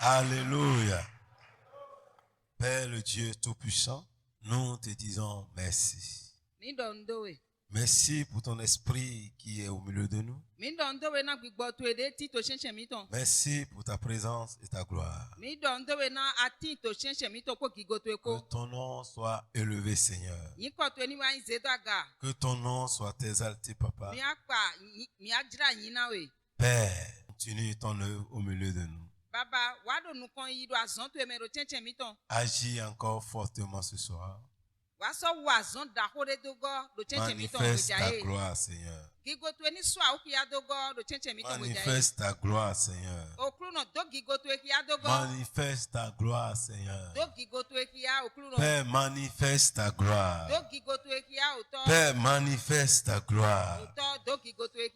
Alléluia. Père le Dieu Tout-Puissant, nous te disons merci. Merci pour ton esprit qui est au milieu de nous. Merci pour ta présence et ta gloire. Que ton nom soit élevé, Seigneur. Que ton nom soit exalté, Papa. Père, continue ton œuvre au milieu de nous. Agis encore fortement ce soir. Manifeste ta gloire, Seigneur. Manifeste ta gloire, Seigneur. Manifeste ta gloire, Seigneur. Père, manifeste ta gloire. Père, manifeste ta gloire.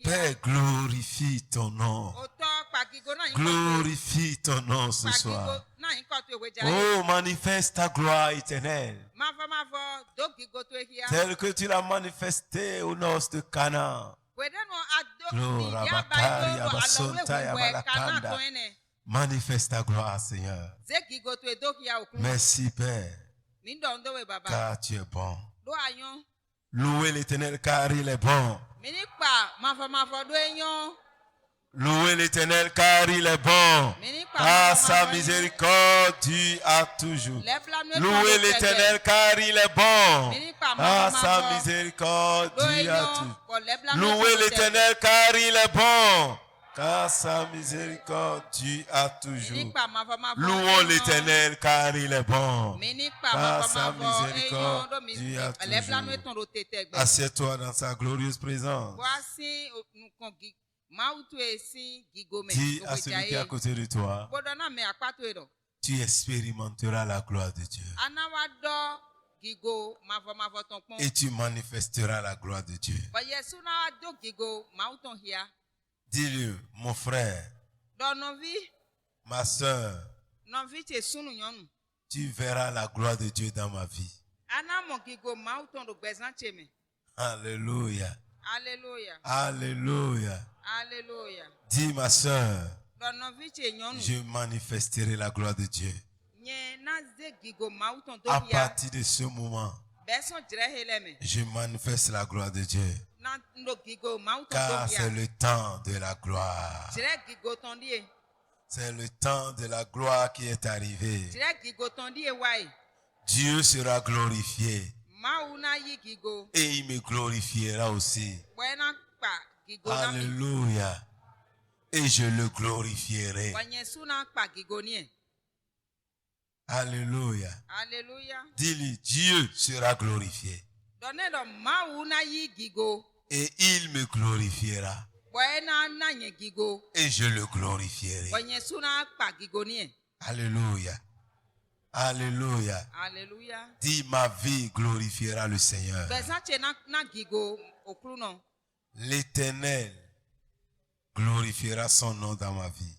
Père, glorifie ton nom. Glorifie ton nom ce soir. Oh, manifeste ta gloire éternelle. Tel que tu l'as manifesté au nord de Canaan. Manifeste ta gloire, Seigneur. Merci, Père, car tu es bon. Louez l'Éternel car il est bon. Louez l'Éternel car il est bon. Car sa miséricorde dure à toujours. Louez l'Éternel car il est bon. Car sa miséricorde dure à toujours. Louez l'Éternel car il est bon. Car sa miséricorde dure à toujours. Louons l'Éternel car il est bon. Car sa miséricorde dure à toujours. Assieds-toi dans sa glorieuse présence. Dis à celui qui est à côté de toi, tu expérimenteras la gloire de Dieu. Et tu manifesteras la gloire de Dieu. Dis-lui, mon frère, ma soeur, tu verras la gloire de Dieu dans ma vie. Alléluia. Alléluia. Alléluia. Alléluia. Dis ma soeur, je manifesterai la gloire de Dieu. À partir de ce moment, je manifeste la gloire de Dieu. Car c'est le temps de la gloire. C'est le temps de la gloire qui est arrivé. Dieu sera glorifié. Et il me glorifiera aussi. Alléluia. Et je le glorifierai. Alléluia. Alléluia. Dis-lui, Dieu sera glorifié. Et il me glorifiera. Et je le glorifierai. Alléluia. Alléluia. Alléluia. Dis, ma vie glorifiera le Seigneur. L'Éternel glorifiera son nom dans ma vie.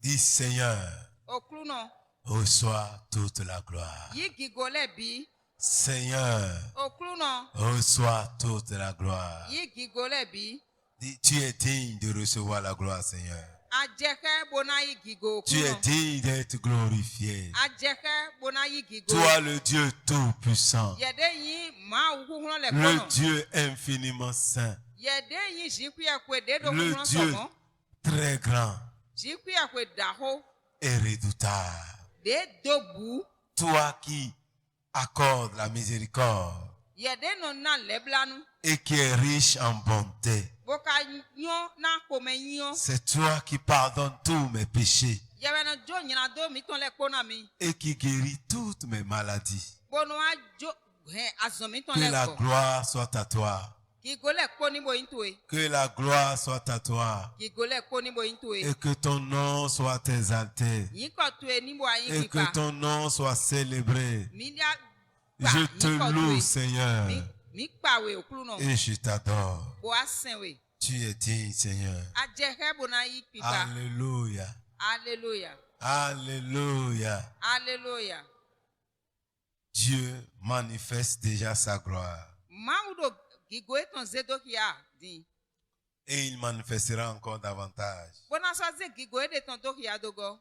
Dis, Seigneur, reçois toute la gloire. Seigneur, reçois toute la gloire. Dis, tu es digne de recevoir la gloire, Seigneur. Tu es digne d'être glorifié. Toi, le Dieu tout-puissant, le Dieu infiniment saint, le Dieu très grand et redoutable. Toi qui accordes la miséricorde et qui est riche en bonté. C'est toi qui pardonnes tous mes péchés et qui guéris toutes mes maladies. Que la gloire soit à toi. Que la gloire soit à toi. Et que ton nom soit exalté. Et que ton nom soit célébré. Je te loue, Seigneur. Et je t'adore. Tu es digne, Seigneur. Alléluia. Alléluia. Alléluia. Alléluia. Dieu manifeste déjà sa gloire. Et il manifestera encore davantage. Bona so ze gigo e de ton to ya dogo.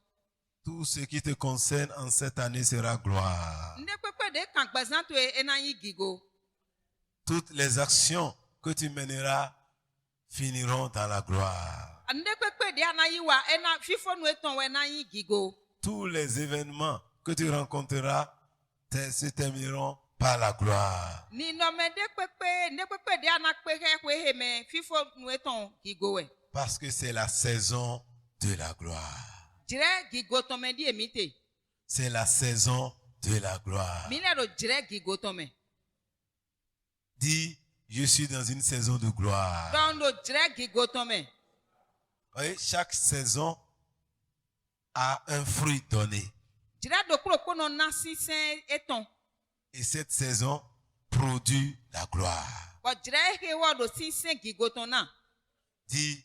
Tout ce qui te concerne en cette année sera gloire. Nde pepe de kan gbezan to e na yi gigo. Toutes les actions que tu mèneras finiront dans la gloire. Nde pepe de ana yi wa e na fifo nu e ton we na yi gigo. Tous les événements que tu rencontreras se termineront par la gloire. Ni no me de pepe de ana pe he me fifo nu e ton gigo we. Parce que c'est la saison de la gloire. Jire gigo ton me di emite. C'est la saison de la gloire. Mi le ro jire gigo ton me. Dis, je suis dans une saison de gloire. Don lo jire gigo ton me. Oui, chaque saison a un fruit donné. Jire do kuro kono na sisen eton. Et cette saison produit la gloire. Bo jire he wo do sisen gigo ton na. Dis,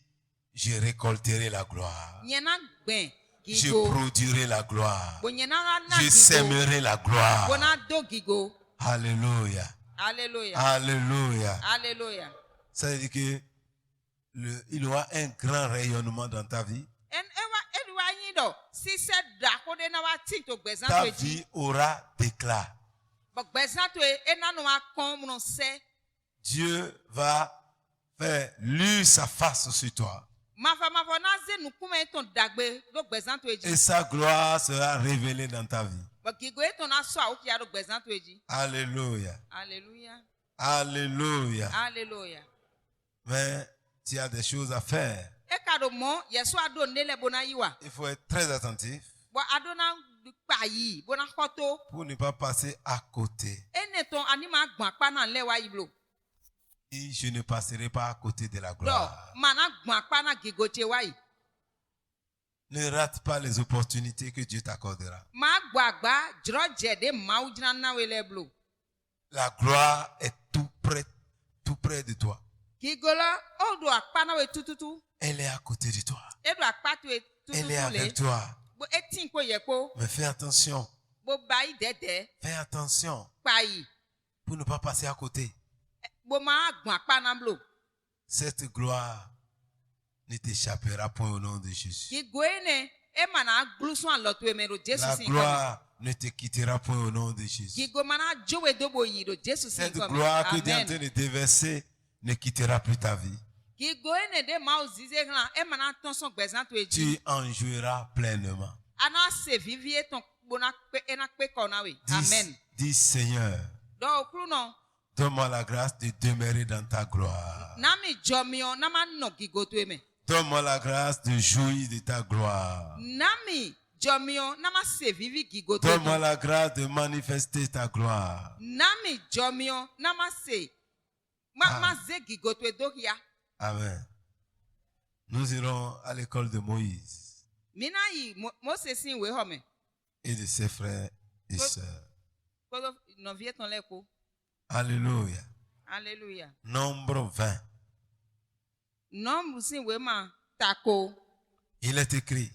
je récolterai la gloire. Nyena gben Je gigo. produirai la gloire. Bo nyena na Je gigo. sèmerai la gloire. Bona do gigo. Alléluia. Alléluia. Alléluia. Alléluia. Ça veut dire que il y aura un grand rayonnement dans ta vie. En ewa edwa yin do si se da ko de na wa tin to gbezan Ta to ji. vie aura d'éclat. Bo gbezan to e na no wa kon mu se. Dieu va faire luire sa face sur toi. Ma fa na ze nu kuma ton dagbe do gbezan to Et ji. sa gloire sera révélée dans ta vie. Bo gigo e ton na so a o ki do gbezan to ji. Alléluia. Alléluia. Alléluia. Alléluia. Mais tu as des choses à faire. E ka do mo yeso ado nele bona yiwa. Il faut être très attentif Bo ado na pa yi bona koto. pour ne pas passer à côté. Ene ton anima gban pa na le wa yiblo. Et je ne passerai pas à côté de la Do gloire. mana gban pa na gigo che wa yi. Ne rate pas les opportunités que Dieu t'accordera. Ma gbagba jro je de ma ujina na we le blo. La gloire est tout près de toi. Gigolo o do akpa na we tututu. Elle est à côté de toi. E do akpa to e Elle est tututu le. avec toi. Bo etin ko ye ko. Mais fais attention. Bo ba yi dede Fais attention pa yi. pour ne pas passer à côté. Bo ma gban akpa na blo. Cette gloire ne t'échappera point au nom de Jésus. Gigo ene e mana glusun alotu e me ro Jesu La sin. gloire ne te quittera point au nom de Jésus. Gigo mana jowe dobo yi ro Jesu sin. Cette gloire que tu es en train de déverser ne quittera plus ta vie. Gigo ene de ma ozize gran e mana ton son gbezan to e ji. Tu en jouiras pleinement. Ana se vivie ton bona pe ena pe kona we. Amen. Dis Seigneur, Do okru no donne-moi la grâce de demeurer dans ta gloire. nami jomio na ma no gigo to e me. Donne-moi la grâce de jouir de ta gloire. Nami jomio na ma se vivi gigo to e Donne-moi me. la grâce de manifester ta gloire. Nami jomio na ma se ma ze gigo to e do ya. Amen. Nous irons à l'école de Moïse Mina yi Moses sin we ho me. et de ses frères et sœurs. Ko no vie ton le ko. Alléluia. Alléluia. Nombre 20. Nombre sin we ma tako Il est écrit,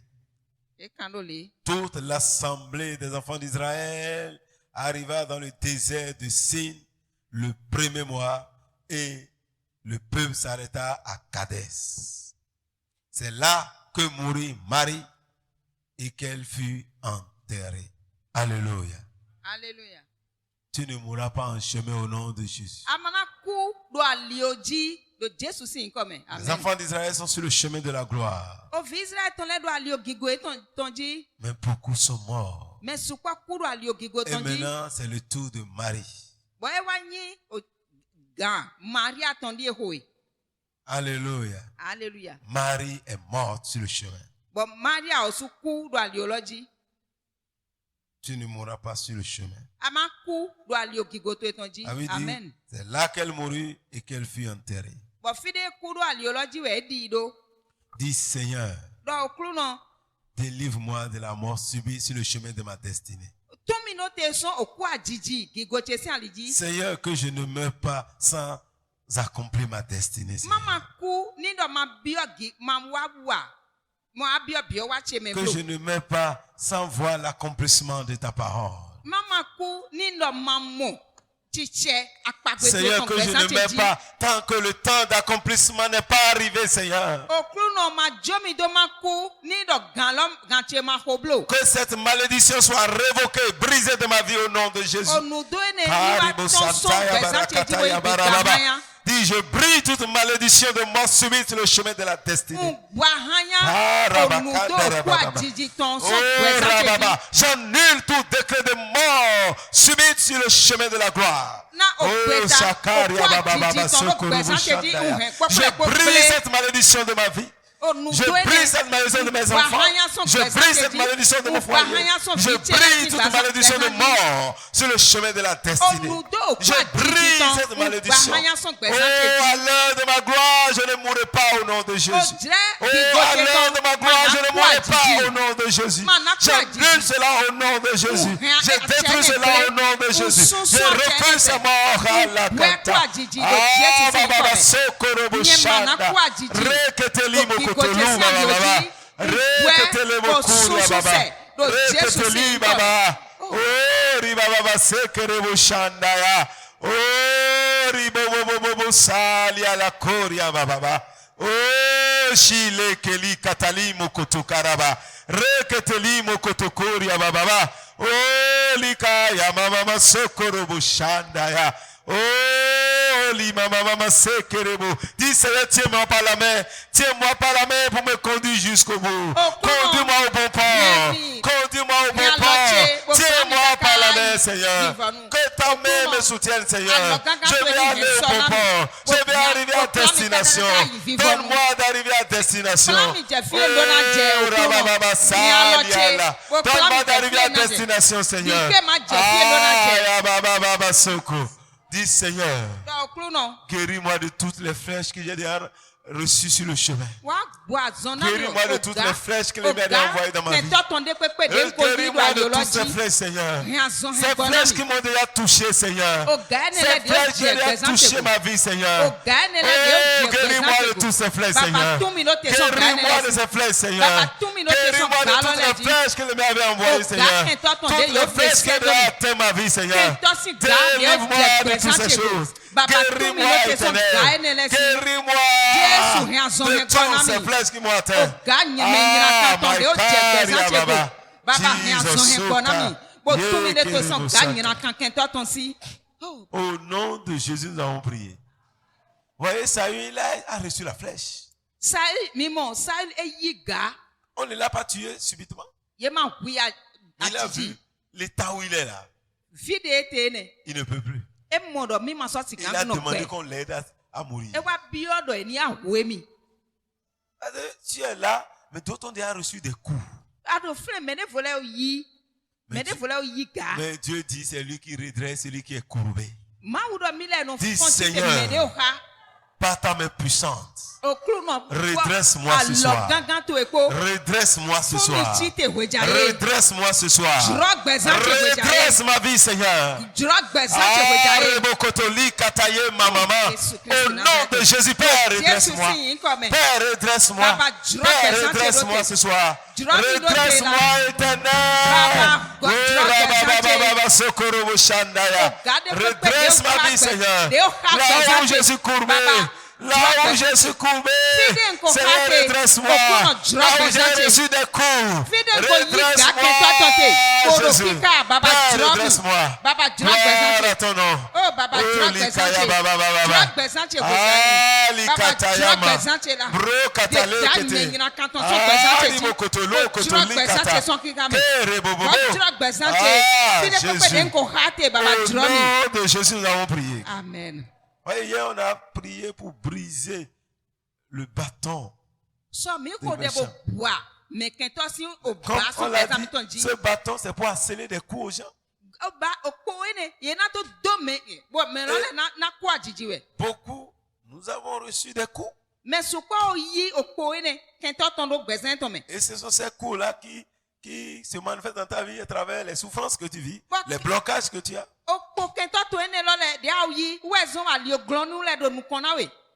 e kandole. toute l'assemblée des enfants d'Israël arriva dans le désert de Sin le premier mois et le peuple s'arrêta à Kadès. C'est là que mourut Marie et qu'elle fut enterrée. Alléluia. Alléluia. Tu ne mourras pas en chemin au nom de Jésus. Amana ku do alioji do Jesu sin ko me. Les Amen. enfants d'Israël sont sur le chemin de la gloire. O vi Israel ton le do alio gigo e ton ji. Mais beaucoup sont morts. Mais su kwa ku do alio gigo Et ton ji. maintenant, c'est le tour de Marie. Bo e wa yin o gan Maria ton di e hoe. Alléluia. Alléluia. Marie est morte sur le chemin. Bo Maria o su ku do aliology. Tu ne mourras pas sur le chemin. Ama ku do alio gigo to e ton ji. Ça veut dire, Amen. c'est là qu'elle mourut et qu'elle fut enterrée. Bo fide ku do aliology we di do. Dis Seigneur, Do okru no délivre-moi de la mort subie sur le chemin de ma destinée. tumi no te son oku ajiji gigo che sin aliji. Seigneur, que je ne meure pas sans accomplir ma destinée. Seigneur. Mama ku ni do ma bio gi ma wa. Mo abio bio wa che me Que blo. je ne meure pas sans voir l'accomplissement de ta parole. Mama ku ni do ma mo Seigneur, que je ne mets pas tant que le temps d'accomplissement n'est pas arrivé, Seigneur. Que cette malédiction soit révoquée, brisée de ma vie au nom de Jésus. Dis, je brise toute malédiction de mort subite sur le chemin de la destinée. J'annule tout décret de mort subite sur le chemin de la gloire. Je brise cette malédition de ma vie. Je brise cette malédiction de mes enfants. Je brise cette malédiction de mon foyer. Je brise toute malédiction de mort sur le chemin de la destinée. Je brise cette malédiction. Oh, à l'heure de ma gloire, je ne mourrai pas au nom de Jésus. Oh, à l'heure de ma gloire, je ne mourrai pas au nom de Jésus. J'annule cela au nom de Jésus. Je détruis cela au nom de Jésus. Je refuse sa mort à la kata. Ah, baba, sokoro shanda. Reketeli moko. Reketele mokuru baba. Reketeli baba. Oh, riba baba sekere boshanda ya. Oh, ribo bobo sali ala koria baba. Oh, shile keli katali mokoto karaba. Reketeli mokoto koria baba. Oh, lika ya mama sokoro boshanda ya. Oh, mama sekerebo. Dis Seigneur, tiens-moi par la main. Tiens-moi par la main pour me conduire jusqu'au bout. Conduis-moi au bon port. Conduis-moi au bon port. Tiens-moi par la main, Seigneur. Que ta main me soutienne, Seigneur. Je vais aller au bon port. Je vais arriver à destination. Donne-moi d'arriver à destination. Donne-moi d'arriver à destination, Seigneur. Dis Seigneur, guéris-moi de toutes les flèches que j'ai déjà reçues sur le chemin. Guéris-moi de toutes les flèches que les mères ont envoyées dans ma vie. Guéris-moi de toutes ces flèches, Seigneur. Ces flèches qui m'ont déjà touché, Seigneur. Ces flèches qui ont déjà touché ma vie, Seigneur. Oh, guéris-moi de toutes ces flèches, Seigneur. Guéris-moi de ces flèches, Seigneur. Guéris-moi de toutes les flèches que les mères avaient envoyées, Seigneur. Toutes les flèches qui ont déjà atteint ma vie, Seigneur. Délivre-moi de toutes ces choses. Guéris-moi, éternel. Guéris-moi de toutes ces flèches qui m'ont atteint. Au nom de Jésus, nous avons prié. Voyez, Saül, il a reçu la flèche. On ne l'a pas tué subitement. Il a vu l'état où il est là. Il ne peut plus. Il a demandé qu'on l'aide à mourir. Tu es là, mais d'autres ont déjà reçu des coups. Mais Dieu dit, c'est lui qui redresse, celui qui est courbé. Dis Seigneur, par ta main puissante, redresse-moi ce soir. Redresse-moi ce soir. Redresse-moi ce soir. Redresse ma vie, Seigneur. Au nom de Jésus, Père, redresse-moi. Père, redresse-moi. Père, redresse-moi ce soir. Redresse-moi, éternel. Redresse ma vie, Seigneur. Là où je suis courbé. Là où je suis courbé, Seigneur, redresse-moi. Là où j'ai reçu des coups, redresse-moi. Jésus, Père, redresse-moi. Gloire à ton nom. Oh, Likaya Baba Baba. Ah, Likatayama. Bro Katalekete. Ah, Limokotolo, Kotolikata. Kere Bobobo. Ah, Jésus. Au nom de Jésus, nous avons prié. Amen. Ouais, hier, on a prié pour briser le bâton. Comme on l'a dit, ce bâton, c'est pour asséner des coups aux gens. Beaucoup, nous avons reçu des coups. Et ce sont ces coups-là qui se manifestent dans ta vie à travers les souffrances que tu vis, les blocages que tu as.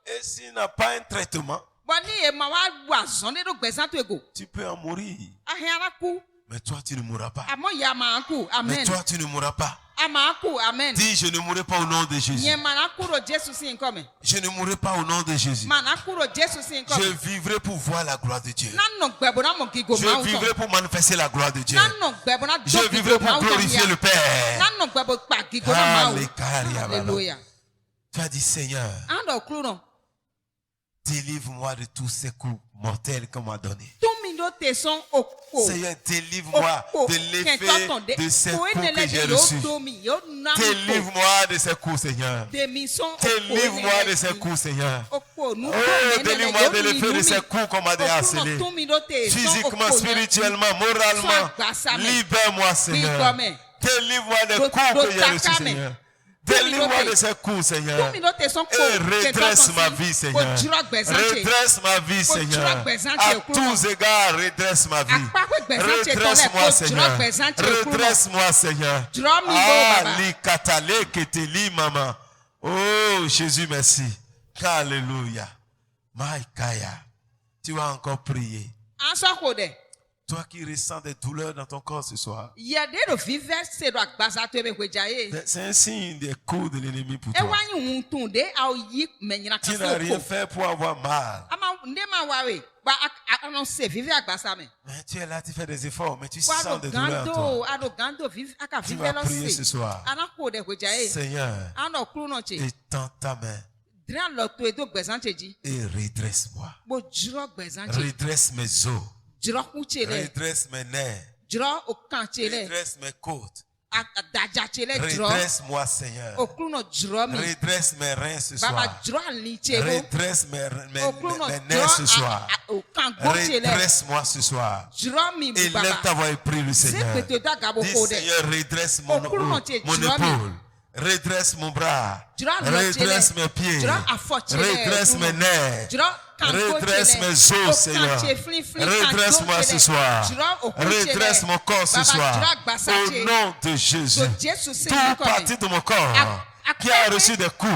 Et s'il n'a pas un traitement, tu peux en mourir. Mais toi, tu ne mourras pas. Mais toi, tu ne mourras pas. Amen. Dis, je ne mourrai pas au nom de Jésus. Je ne mourrai pas au nom de Jésus. Je vivrai pour voir la gloire de Dieu. Je vivrai pour manifester la gloire de Dieu. Je vivrai pour glorifier le Père. Alléluia. Tu as dit, Seigneur, délivre-moi de tous ces coups mortels qu'on m'a donnés. Seigneur, délivre-moi de l'effet de ces coups que j'ai reçus. Délivre-moi de ces coups, Seigneur. Délivre-moi de ces coups, Seigneur. Oh, délivre-moi de l'effet de ces coups qu'on m'a harcelés. Physiquement, spirituellement, moralement. Libère-moi, Seigneur. Délivre-moi des coups que j'ai reçus, Seigneur. Délivre-moi de ces coups, Seigneur. Et redresse ma vie, Seigneur. Redresse ma vie, Seigneur. À tous égards, redresse ma vie. Redresse-moi, Seigneur. Redresse-moi, Seigneur. Maman. Oh, Jésus, merci. Alléluia. Maïkaya. Tu vas encore prier. Toi qui ressens des douleurs dans ton corps ce soir. C'est un signe des coups de l'ennemi pour toi. Tu n'as rien fait pour avoir mal. Mais tu es là, tu fais des efforts, mais tu sens des douleurs en toi. Tu vas prier ce soir. Seigneur, étends ta main et redresse-moi. Redresse mes os. Redresse mes nerfs. Redresse mes côtes. Redresse-moi, Seigneur. Redresse mes reins ce soir. Redresse mes nerfs ce soir. Redresse-moi ce soir. Élève ta voix et prie le Seigneur. Dis, Seigneur, redresse mon épaule. Redresse mon bras. Redresse mes pieds. Redresse mes nerfs. Redresse mes os, Seigneur. Redresse-moi ce soir. Redresse mon corps ce soir. Au nom de Jésus. Toute partie de mon corps qui a reçu des coups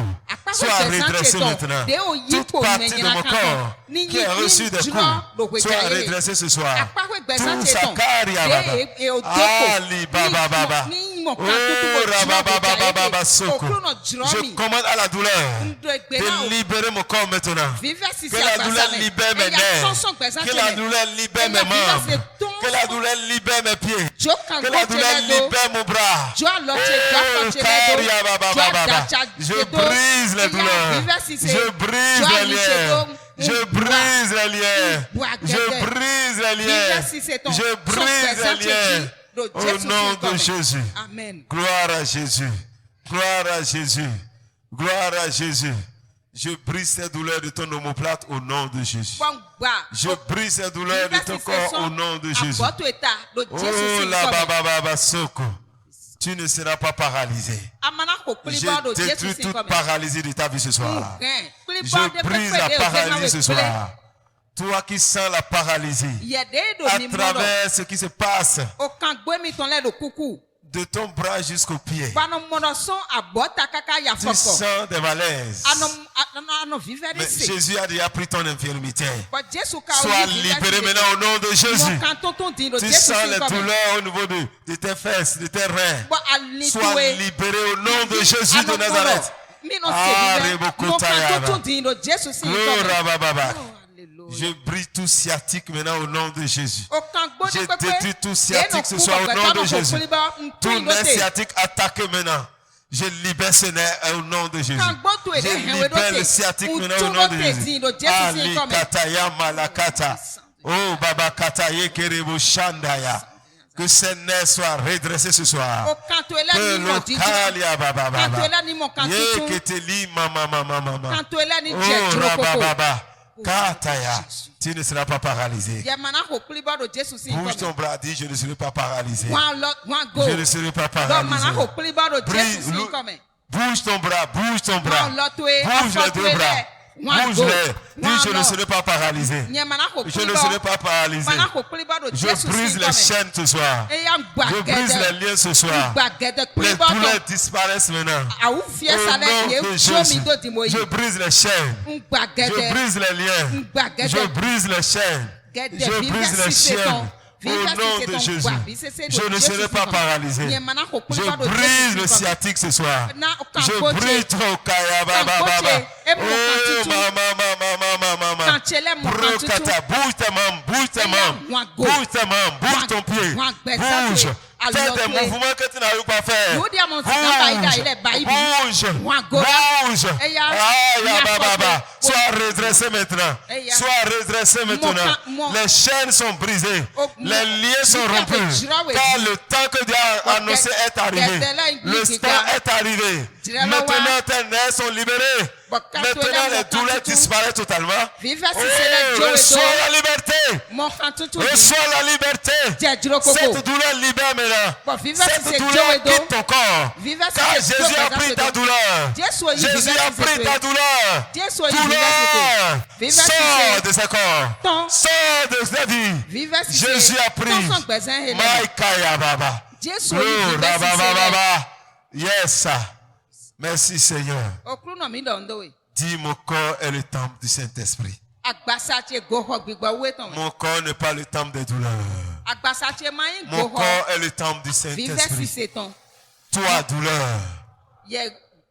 soit redressée maintenant. Toute partie de mon corps qui a reçu des coups soit redressée ce soir. Tout ça carrière. Ali Baba Baba. Oh, Rabababa Soko. Je commande à la douleur de libérer mon corps maintenant. Que la douleur libère mes nerfs. Que la douleur libère mes membres. Que la douleur libère mes pieds. Que la douleur libère mon bras. Je brise les douleurs. Je brise les liens. Je brise les liens. Je brise les liens. Je brise les liens. Au nom de Jésus. Amen. Gloire à Jésus. Gloire à Jésus. Gloire à Jésus. Je brise ces douleurs de ton omoplate au nom de Jésus. Je brise ces douleurs de ton corps au nom de Jésus. Oh la baba soko. Tu ne seras pas paralysé. Je détruis toute paralysie de ta vie ce soir. Je brise la paralysie ce soir. Toi qui sens la paralysie, à travers ce qui se passe de ton bras jusqu'au pied, tu sens des malaises. Mais Jésus a déjà pris ton infirmité. Sois libéré maintenant au nom de Jésus. Tu sens les douleurs au niveau de tes fesses, de tes reins. Sois libéré au nom de Jésus de Nazareth. Je brise tout sciatique maintenant au nom de Jésus. Je détruis tout sciatique ce soir au nom de Jésus. Tout nerf sciatique attaqué maintenant. Je libère ce nerf au nom de Jésus. Je libère le sciatique maintenant au nom de Jésus. Ali kataya malakata. Oh baba kataye kerebo shandaya. Que ces nerfs soient redressés ce soir. Que le kalia baba baba. Yeketeli mama mama mama. Oh baba baba. Kataya, tu ne seras pas paralysé. Bouge ton bras, dis je ne serai pas paralysé. Je ne serai pas paralysé. Bouge ton bras, bouge ton bras. Bouge les deux bras. Bouge-les. Dis je ne serai pas paralysé. Je ne serai pas paralysé. Je brise les chaînes ce soir. Je brise les liens ce soir. Les douleurs disparaissent maintenant. Au nom de Jésus. Je brise les chaînes. Je brise les liens. Je brise les chaînes. Je brise les chaînes. Au nom de Jésus, je ne serai pas paralysé. Je brise le sciatique ce soir. Je brise ton kaya baba baba. Oh maman. Brokata, bouge tes membres, bouge ton pied, bouge. Fais des mouvements que tu n'arrives pas à faire. Bouge. Sois redressé maintenant. Les chaînes sont brisées. Les liens sont rompus. Car le temps que Dieu a annoncé est arrivé. Le temps est arrivé. Maintenant, tes nerfs sont libérés. Maintenant, les douleurs disparaissent totalement. Reçois la liberté. Reçois la liberté. Cette douleur libère maintenant. Cette douleur quitte ton corps. Car Jésus a pris ta douleur. Jésus a pris ta douleur. Douleur. Sors de ce corps. Sors de cette vie. Jésus a pris. Maïkaya Baba. Yes. Merci Seigneur. Dis mon corps est le temple du Saint-Esprit. Mon corps n'est pas le temple des douleurs. Mon corps est le temple du Saint-Esprit. Toi, douleur,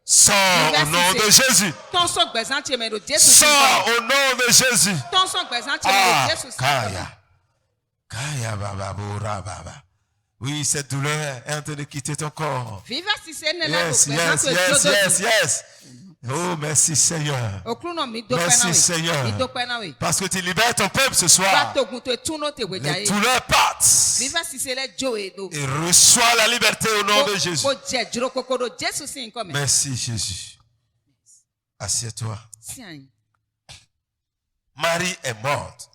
sors au nom de Jésus. Sors au nom de Jésus. Kaya baba bora baba. Oui, cette douleur est en train de quitter ton corps. Yes. Oh, merci Seigneur. Merci Seigneur. Parce que tu libères ton peuple ce soir. Les douleurs partent. Et reçois la liberté au nom de Jésus. Merci Jésus. Assieds-toi. Marie est morte.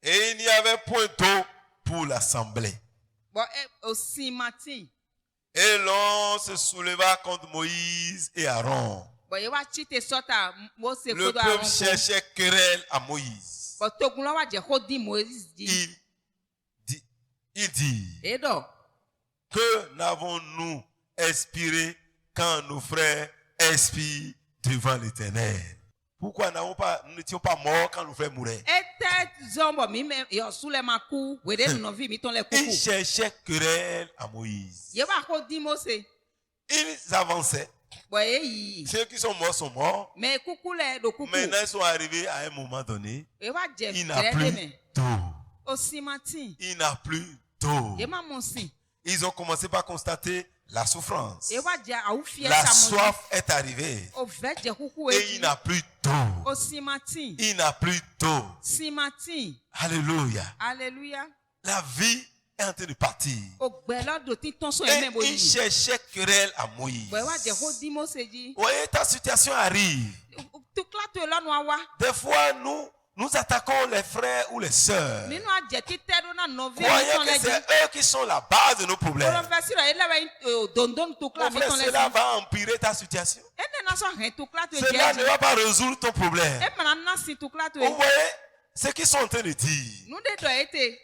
Et il n'y avait point d'eau pour l'assemblée. Et l'on se souleva contre Moïse et Aaron. Le peuple cherchait querelle à Moïse. Il dit, que n'avons-nous expiré quand nos frères expirent devant l'Éternel? Pourquoi nous n'étions pas morts quand nos frères mouraient? Ils cherchaient querelle à Moïse. Ils avançaient. Ceux qui sont morts. Maintenant, ils sont arrivés à un moment donné. Il n'a plus d'eau. Il n'a plus d'eau. Ils ont commencé par constater la souffrance. La soif est arrivée. Et il n'a plus d'eau. Il n'a plus d'eau. Alléluia. La vie est en train de partir. Et il cherchait querelle à Moïse. Vous voyez, ta situation arrive. Des fois, nous attaquons les frères ou les sœurs, croyant que c'est eux qui sont la base de nos problèmes. Mon frère, cela va empirer ta situation. Cela ne va pas résoudre ton problème. Vous voyez ce qu'ils sont en train de dire.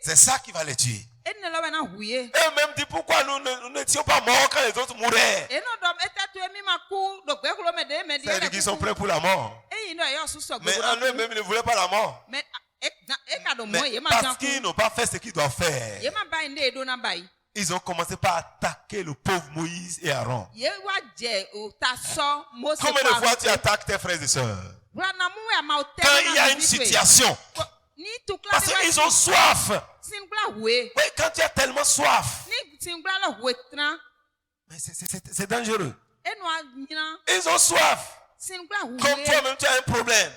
C'est ça qui va les tuer. Eux-mêmes disent pourquoi nous n'étions pas morts quand les autres mouraient. C'est-à-dire qu'ils sont prêts pour la mort. Mais en eux-mêmes, ils ne voulaient pas la mort. Mais parce qu'ils n'ont pas fait ce qu'ils doivent faire, ils ont commencé par attaquer le pauvre Moïse et Aaron. Combien de fois tu attaques tes frères et sœurs? Quand il y a une situation. Parce qu'ils ont soif. Oui, quand tu as tellement soif. Mais c'est dangereux. Ils ont soif. Comme toi-même, tu as un problème.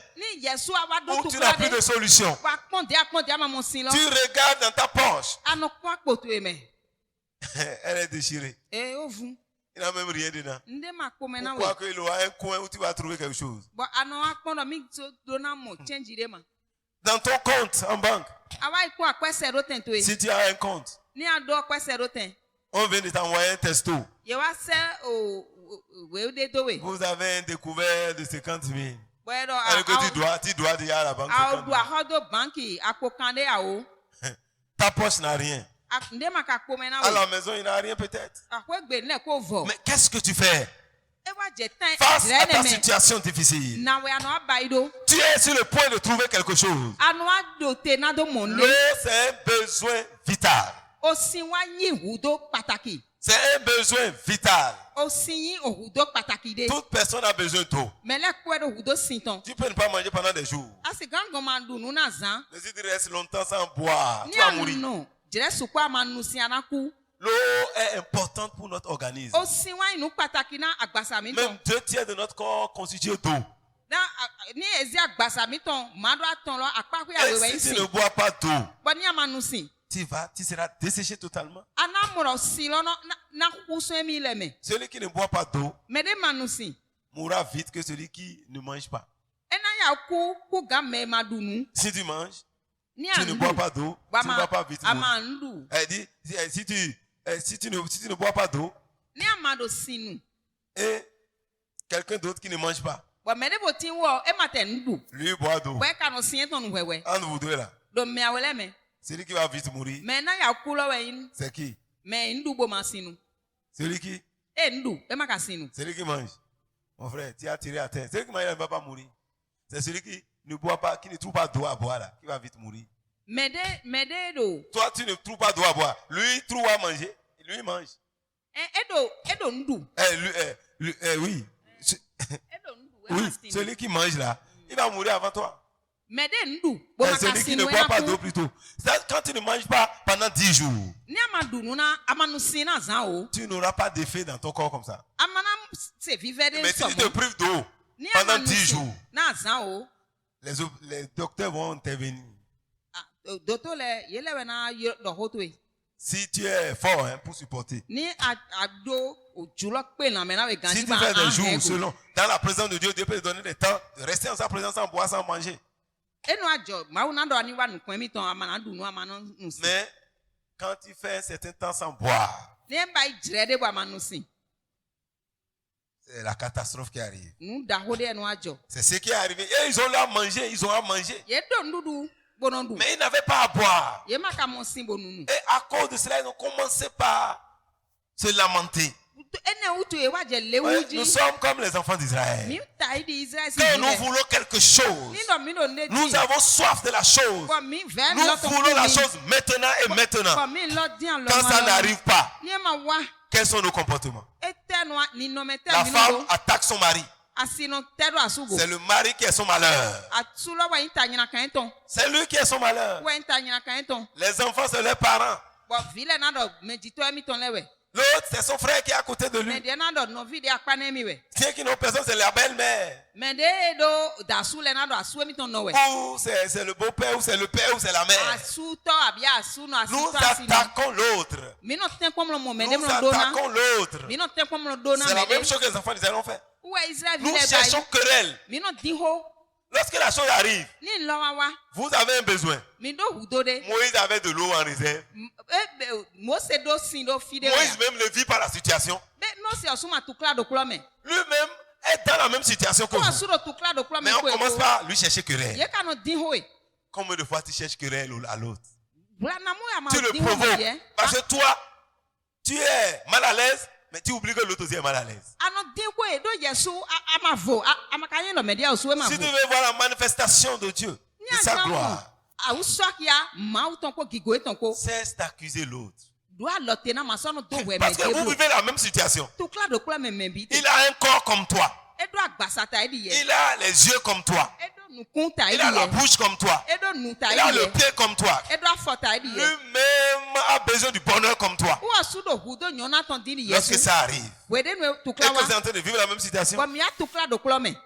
Ou tu n'as plus de solution. Tu regardes dans ta poche. Elle est déchirée. Il n'a même rien dedans. Pourquoi qu'il aura un coin où tu vas trouver quelque chose? Dans ton compte en banque. Si tu as un compte, on vient de t'envoyer un testo. Vous avez un découvert de 50 000. Alors que tu dois dire à la banque 50 000. Ta poche n'a rien. À la maison, il n'a rien peut-être. Mais qu'est-ce que tu fais? Face à ta situation difficile, tu es sur le point de trouver quelque chose. L'eau, c'est un besoin vital. C'est un besoin vital. Toute personne a besoin d'eau. Tu peux ne pas manger pendant des jours. Mais si tu restes longtemps sans boire, tu vas mourir. L'eau est importante pour notre organisme. Même 2/3 de notre corps constitué d'eau. Et si tu ne bois pas d'eau, tu seras desséché totalement. Celui qui ne boit pas d'eau mourra vite que celui qui ne mange pas. Si tu manges, tu ne bois pas d'eau, tu ne vas pas vite mourir. Elle dit, si tu ne bois pas d'eau, et quelqu'un d'autre qui ne mange pas, lui boit d'eau. Entre vous deux là, celui qui va vite mourir, c'est qui? Celui qui? Celui qui mange. Mon frère, tu as tiré à terre. Celui qui mange ne va pas mourir. C'est celui qui ne boit pas, qui ne trouve pas d'eau à boire là, qui va vite mourir. Toi, tu ne trouves pas d'eau à boire. Lui, il trouve à manger. Lui, il mange. Oui. Oui, celui qui mange là, il va mourir avant toi. Celui qui ne boit pas d'eau plutôt. Quand tu ne manges pas pendant 10 jours, tu n'auras pas d'effet dans ton corps comme ça. Mais si tu te prives d'eau pendant 10 jours, les docteurs vont intervenir. Si tu es fort pour supporter. Si tu fais des jours selon, dans la présence de Dieu, Dieu peut te donner des temps de rester en sa présence sans boire, sans manger. Mais quand tu fais un certain temps sans boire, c'est la catastrophe qui arrive. C'est ce qui est arrivé. Et ils ont là à manger, ils ont à manger. Mais ils n'avaient pas à boire. Et à cause de cela, ils ont commencé par se lamenter. Ouais, nous sommes comme les enfants d'Israël. Quand nous voulons quelque chose, nous avons soif de la chose. Nous voulons la chose maintenant et maintenant. Quand ça n'arrive pas, quels sont nos comportements? La femme attaque son mari. C'est le mari qui est son malheur. C'est lui qui est son malheur. Les enfants, c'est leurs parents. L'autre, c'est son frère qui est à côté de lui. Ceux qui n'ont personne, c'est la belle-mère. Ou c'est le beau-père, ou c'est le père, ou c'est la mère. Nous attaquons l'autre. Nous attaquons l'autre. C'est la même chose que les enfants d'Israël ont fait. Nous cherchons querelle. Lorsque la chose arrive, vous avez un besoin. Moïse avait de l'eau en réserve. Moïse même ne vit pas la situation. Lui-même est dans la même situation que vous. Mais on commence par lui chercher querelle. Combien de fois tu cherches querelle à l'autre? Tu le provoques. Parce que toi, tu es mal à l'aise. Mais tu oublies que l'autre aussi est mal à l'aise. Si tu veux voir la manifestation de Dieu, de sa gloire, cesse d'accuser l'autre. Parce que vous vivez la même situation. Il a un corps comme toi. Il a les yeux comme toi. Il a la bouche comme toi. Il a le pied comme toi. Lui-même a besoin du bonheur comme toi. Lorsque ça arrive, et que vous êtes en train de vivre la même situation,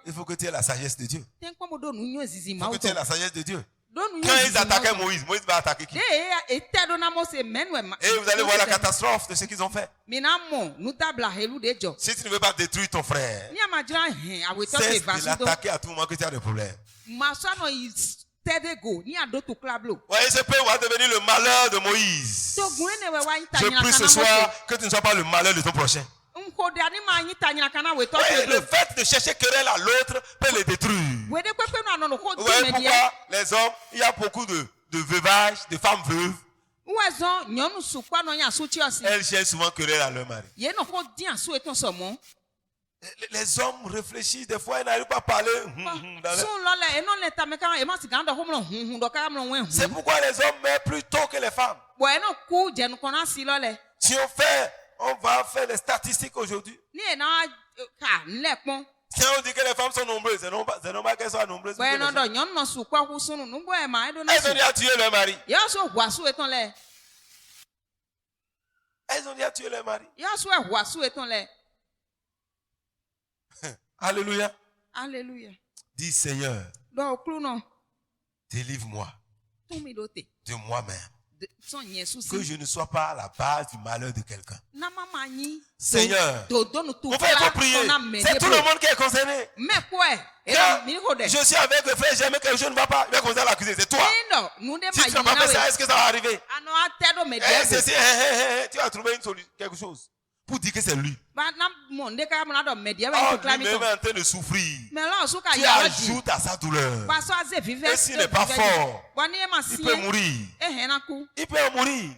il faut que tu aies la sagesse de Dieu. Il faut que tu aies la sagesse de Dieu. Quand ils attaquaient Moïse, Moïse va attaquer qui? Et vous allez voir la catastrophe de ce qu'ils ont fait. Si tu ne veux pas détruire ton frère, cesse de l'attaquer à tout moment que tu as des problèmes. Voyez, ce peut va devenir le malheur de Moïse. Je prie ce soir que tu ne sois pas le malheur de ton prochain. Ouais, le fait de chercher querelle à l'autre peut les détruire. Vous voyez pourquoi les hommes, il y a beaucoup de veuvages, de femmes veuves. Elles cherchent souvent querelle à leur mari. Les hommes réfléchissent, des fois ils n'arrivent pas à parler. C'est pourquoi les hommes meurent plus tôt que les femmes. Si on va faire les statistiques aujourd'hui. Si on dit que les femmes sont nombreuses, c'est normal qu'elles soient nombreuses. Elles ont dit à tuer leur mari. Elles ont dit à tuer leur mari. Alléluia. Alléluia. Dis Seigneur, délivre-moi de moi-même. Que je ne sois pas à la base du malheur de quelqu'un. Seigneur, mon frère, il faut prier. C'est tout le monde qui est concerné. Quand je suis avec le frère, j'aime que quelque chose ne va pas. Il va commencer à l'accuser. C'est toi. Si tu n'as pas fait ça, est-ce que ça va arriver? Tu vas trouver une solution, quelque chose. Pour dire que c'est lui. Oh, lui-même est en train de souffrir. Tu ajoutes à sa douleur. Et s'il n'est pas fort, il peut mourir. Il peut mourir.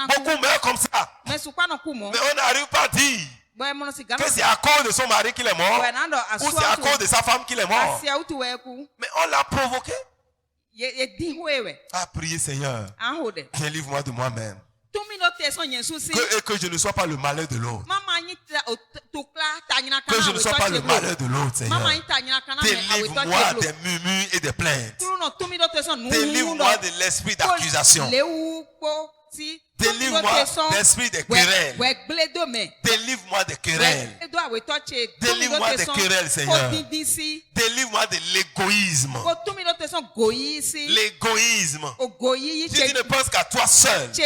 Beaucoup meurent comme ça. Mais on n'arrive pas à dire que c'est à cause de son mari qu'il est mort ou c'est à cause de sa femme qu'il est mort. Mais on l'a provoqué. Ah, priez Seigneur, délivre-moi de moi-même. Et que je ne sois pas le malheur de l'autre. Que je ne sois pas le malheur de l'autre, Seigneur. Délivre-moi des murmures et des plaintes. Délivre-moi de l'esprit d'accusation. Délivre-moi de l'esprit des querelles. Délivre-moi des querelles. Délivre-moi des querelles, Seigneur. Délivre-moi de l'égoïsme. L'égoïsme. Si tu ne penses qu'à toi seul, tu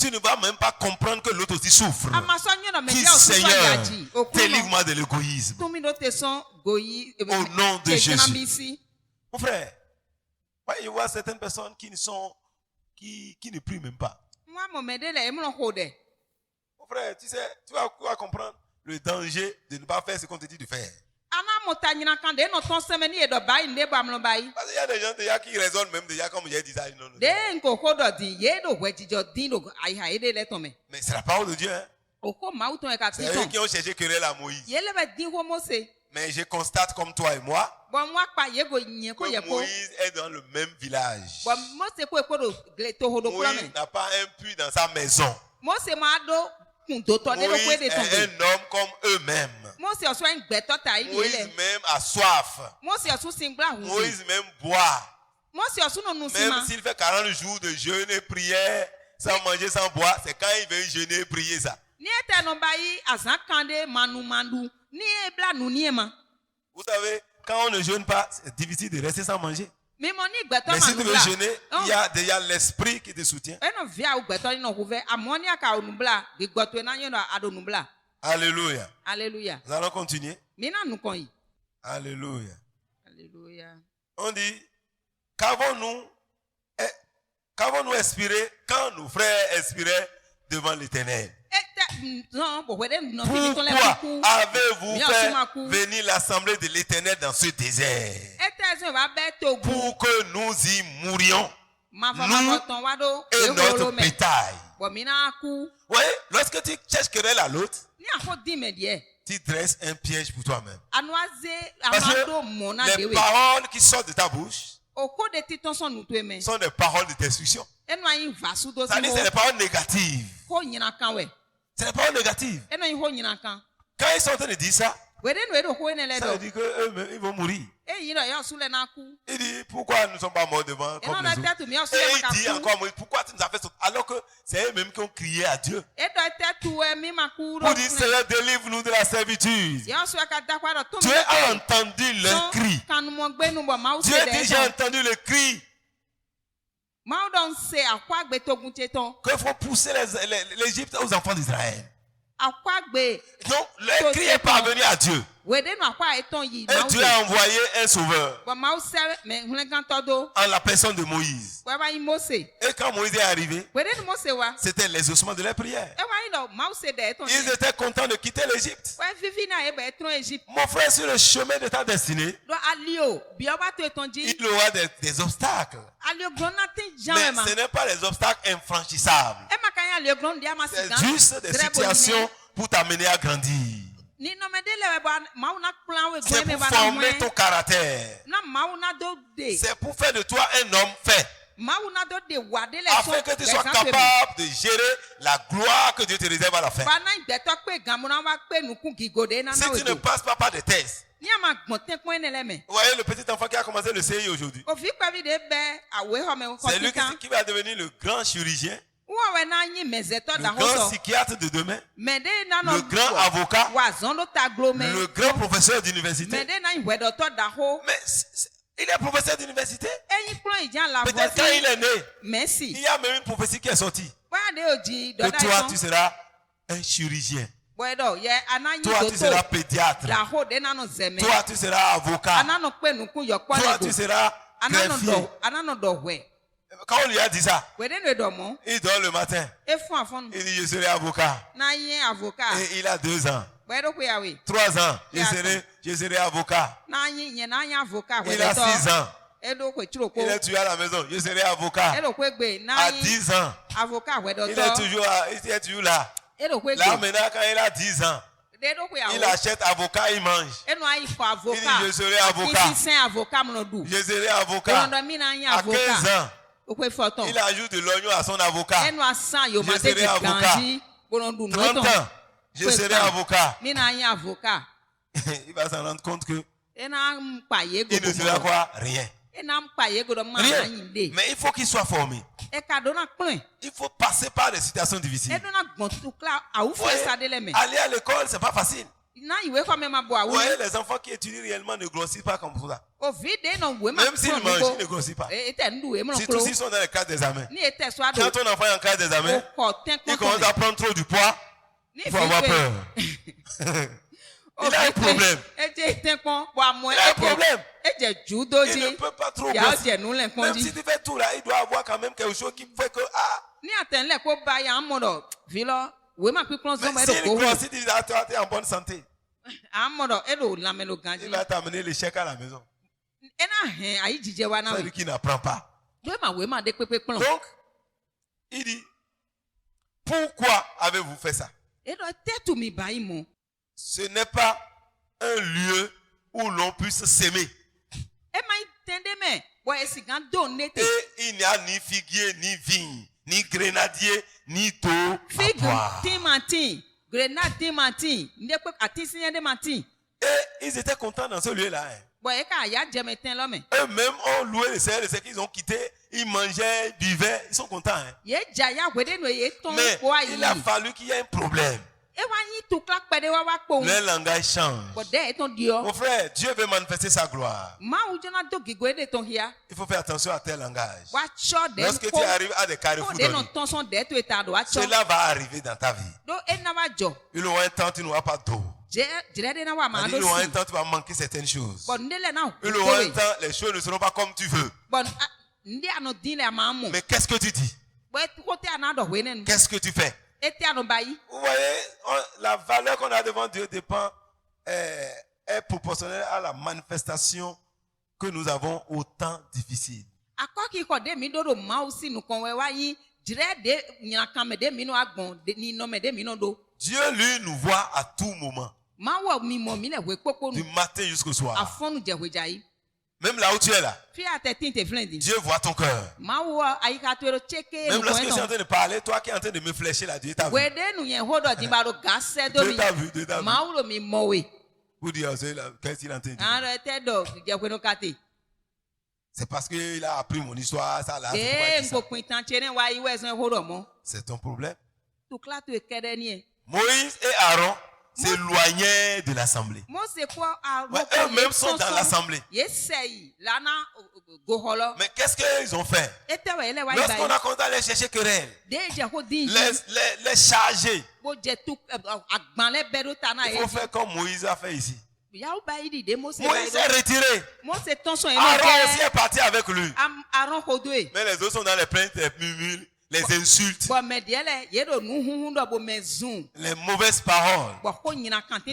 ne vas même pas comprendre que l'autre aussi souffre. Dis Seigneur, délivre-moi de l'égoïsme. Au nom de Jésus. Mon frère, je vois certaines personnes qui ne prient même pas. Mon frère, tu sais, tu vas comprendre le danger de ne pas faire ce qu'on te dit de faire. Parce qu'il y a des gens déjà qui raisonnent même déjà comme j'ai dit ça. Mais c'est la parole de Dieu. Hein? C'est eux qui ont cherché querelle à Moïse. Mais je constate comme toi et moi que Moïse est dans le même village. Moïse n'a pas un puits dans sa maison. Moïse est un homme comme eux-mêmes. Moïse même a soif. Moïse même boit. Même s'il fait 40 jours de jeûne et prière, sans manger, sans boire, c'est quand il veut jeûner et prier ça. Vous savez, quand on ne jeûne pas, c'est difficile de rester sans manger. Mais si tu veux jeûner, il y a déjà l'esprit qui te soutient. Alléluia. Alléluia. Nous allons continuer. Alléluia. Alléluia. On dit, qu'avons-nous expiré quand nos frères expiraient devant l'Éternel? Pourquoi avez-vous fait venir l'assemblée de l'Éternel dans ce désert? Pour que nous y mourions, nous et notre bétail. Oui, lorsque tu cherches querelle à l'autre, tu dresses un piège pour toi-même. Parce que les paroles qui sortent de ta bouche sont des paroles de destruction. C'est-à-dire que c'est des paroles négatives. C'est des paroles négatives. Quand ils sont en train de dire ça, ça veut dire qu'ils vont mourir. Il dit, pourquoi nous ne sommes pas morts devant comme les autres? Et il dit encore, pourquoi tu nous as fait ça? Alors que c'est eux-mêmes qui ont crié à Dieu. Pour dire, Seigneur, délivre-nous de la servitude. Dieu a entendu leur cri. Dieu dit, j'ai entendu le cri. Qu'il faut pousser l'Égypte aux enfants d'Israël. Donc, le cri est parvenu à Dieu. Et Dieu a envoyé un sauveur en la personne de Moïse. Et quand Moïse est arrivé, c'était l'exaucement de leur prière. Ils étaient contents de quitter l'Égypte. Mon frère, sur le chemin de ta destinée, il aura des obstacles. Mais ce n'est pas les obstacles infranchissables. C'est juste des situations pour t'amener à grandir. C'est pour former ton caractère. C'est pour faire de toi un homme fait. Afin que tu sois capable de gérer la gloire que Dieu te réserve à la fin. Si tu ne passes pas par des tests. Vous voyez le petit enfant qui a commencé le CI aujourd'hui. C'est lui qui va devenir le grand chirurgien, le grand psychiatre de demain, le grand avocat, le grand professeur d'université. Mais il est professeur d'université. Peut-être quand il est né, il y a même une prophétie qui est sortie. Que toi, tu seras un chirurgien. Toi, tu seras pédiatre. Toi, tu seras avocat. Toi, tu seras greffier. Quand on lui a dit ça, il dort le matin. Il dit, je serai avocat. Et il a 2 ans. 3 ans, je serai avocat. Il a 6 ans. Il est toujours à la maison. Je serai avocat. À 10 ans, il est toujours là. Là maintenant, quand il a 10 ans, il achète avocat, il mange. Il dit, je serai avocat. Je serai avocat. À 15 ans, il ajoute de l'oignon à son avocat. Je serai avocat. 30 ans, je serai avocat. Il va s'en rendre compte que il ne sera quoi? Rien. Rien. Mais il faut qu'il soit formé. Il faut passer par des situations difficiles. Aller à l'école, c'est pas facile. Vous voyez, les enfants qui étudient réellement ne grossissent pas comme ça. Même s'ils mangent, ils ne grossissent pas. Surtout s'ils sont dans les classes d'examen. Quand ton enfant est en classe d'examen, il commence à prendre trop du poids, il faut avoir peur. Il a un problème. Il a un problème. Il ne peut pas trop grossir. Même si tu fais tout là, il doit avoir quand même quelque chose qui fait que... Mais s'il grossit, il dit, toi, tu es en bonne santé. Il va t'amener le chèque à la maison. C'est lui qui n'apprend pas. Donc, il dit, pourquoi avez-vous fait ça? Ce n'est pas un lieu où l'on puisse s'aimer. Et il n'y a ni figuier, ni vigne, ni grenadier, ni taux à boire. Et ils étaient contents dans ce lieu-là. Eux-mêmes ont loué le Seigneur, c'est qu'ils ont quitté, ils mangeaient, buvaient, ils sont contents. Mais il a fallu qu'il y ait un problème. Le langage change. Mon frère, Dieu veut manifester sa gloire. Il faut faire attention à tel langage. Lorsque tu arrives à des carrefours de vie, cela va arriver dans ta vie. Il aura un temps, tu n'auras pas d'eau. Il aura un temps, tu vas manquer certaines choses. Il aura un temps, les choses ne seront pas comme tu veux. Mais qu'est-ce que tu dis? Qu'est-ce que tu fais? Vous voyez, la valeur qu'on a devant Dieu dépend, est proportionnelle à la manifestation que nous avons au temps difficile. Dieu, lui, nous voit à tout moment. Du matin jusqu'au soir. Même là où tu es là. Dieu voit ton cœur. Même lorsque je suis en train de parler, toi qui es en train de me flécher là, Dieu t'a vu. Dieu t'a vu, Dieu t'a vu. Vous dites, qu'est-ce qu'il est en train de dire? C'est parce qu'il a appris mon histoire, ça là. C'est ton problème. Moïse et Aaron s'éloignaient de l'assemblée. Eux-mêmes sont dans l'assemblée. Mais qu'est-ce qu'ils ont fait? Lorsqu'on a commencé à les chercher querelle, les charger, il faut faire comme Moïse a fait ici. Moïse est retiré. Aaron aussi est parti avec lui. Mais les autres sont dans les plaintes, les murmures, les insultes, les mauvaises paroles.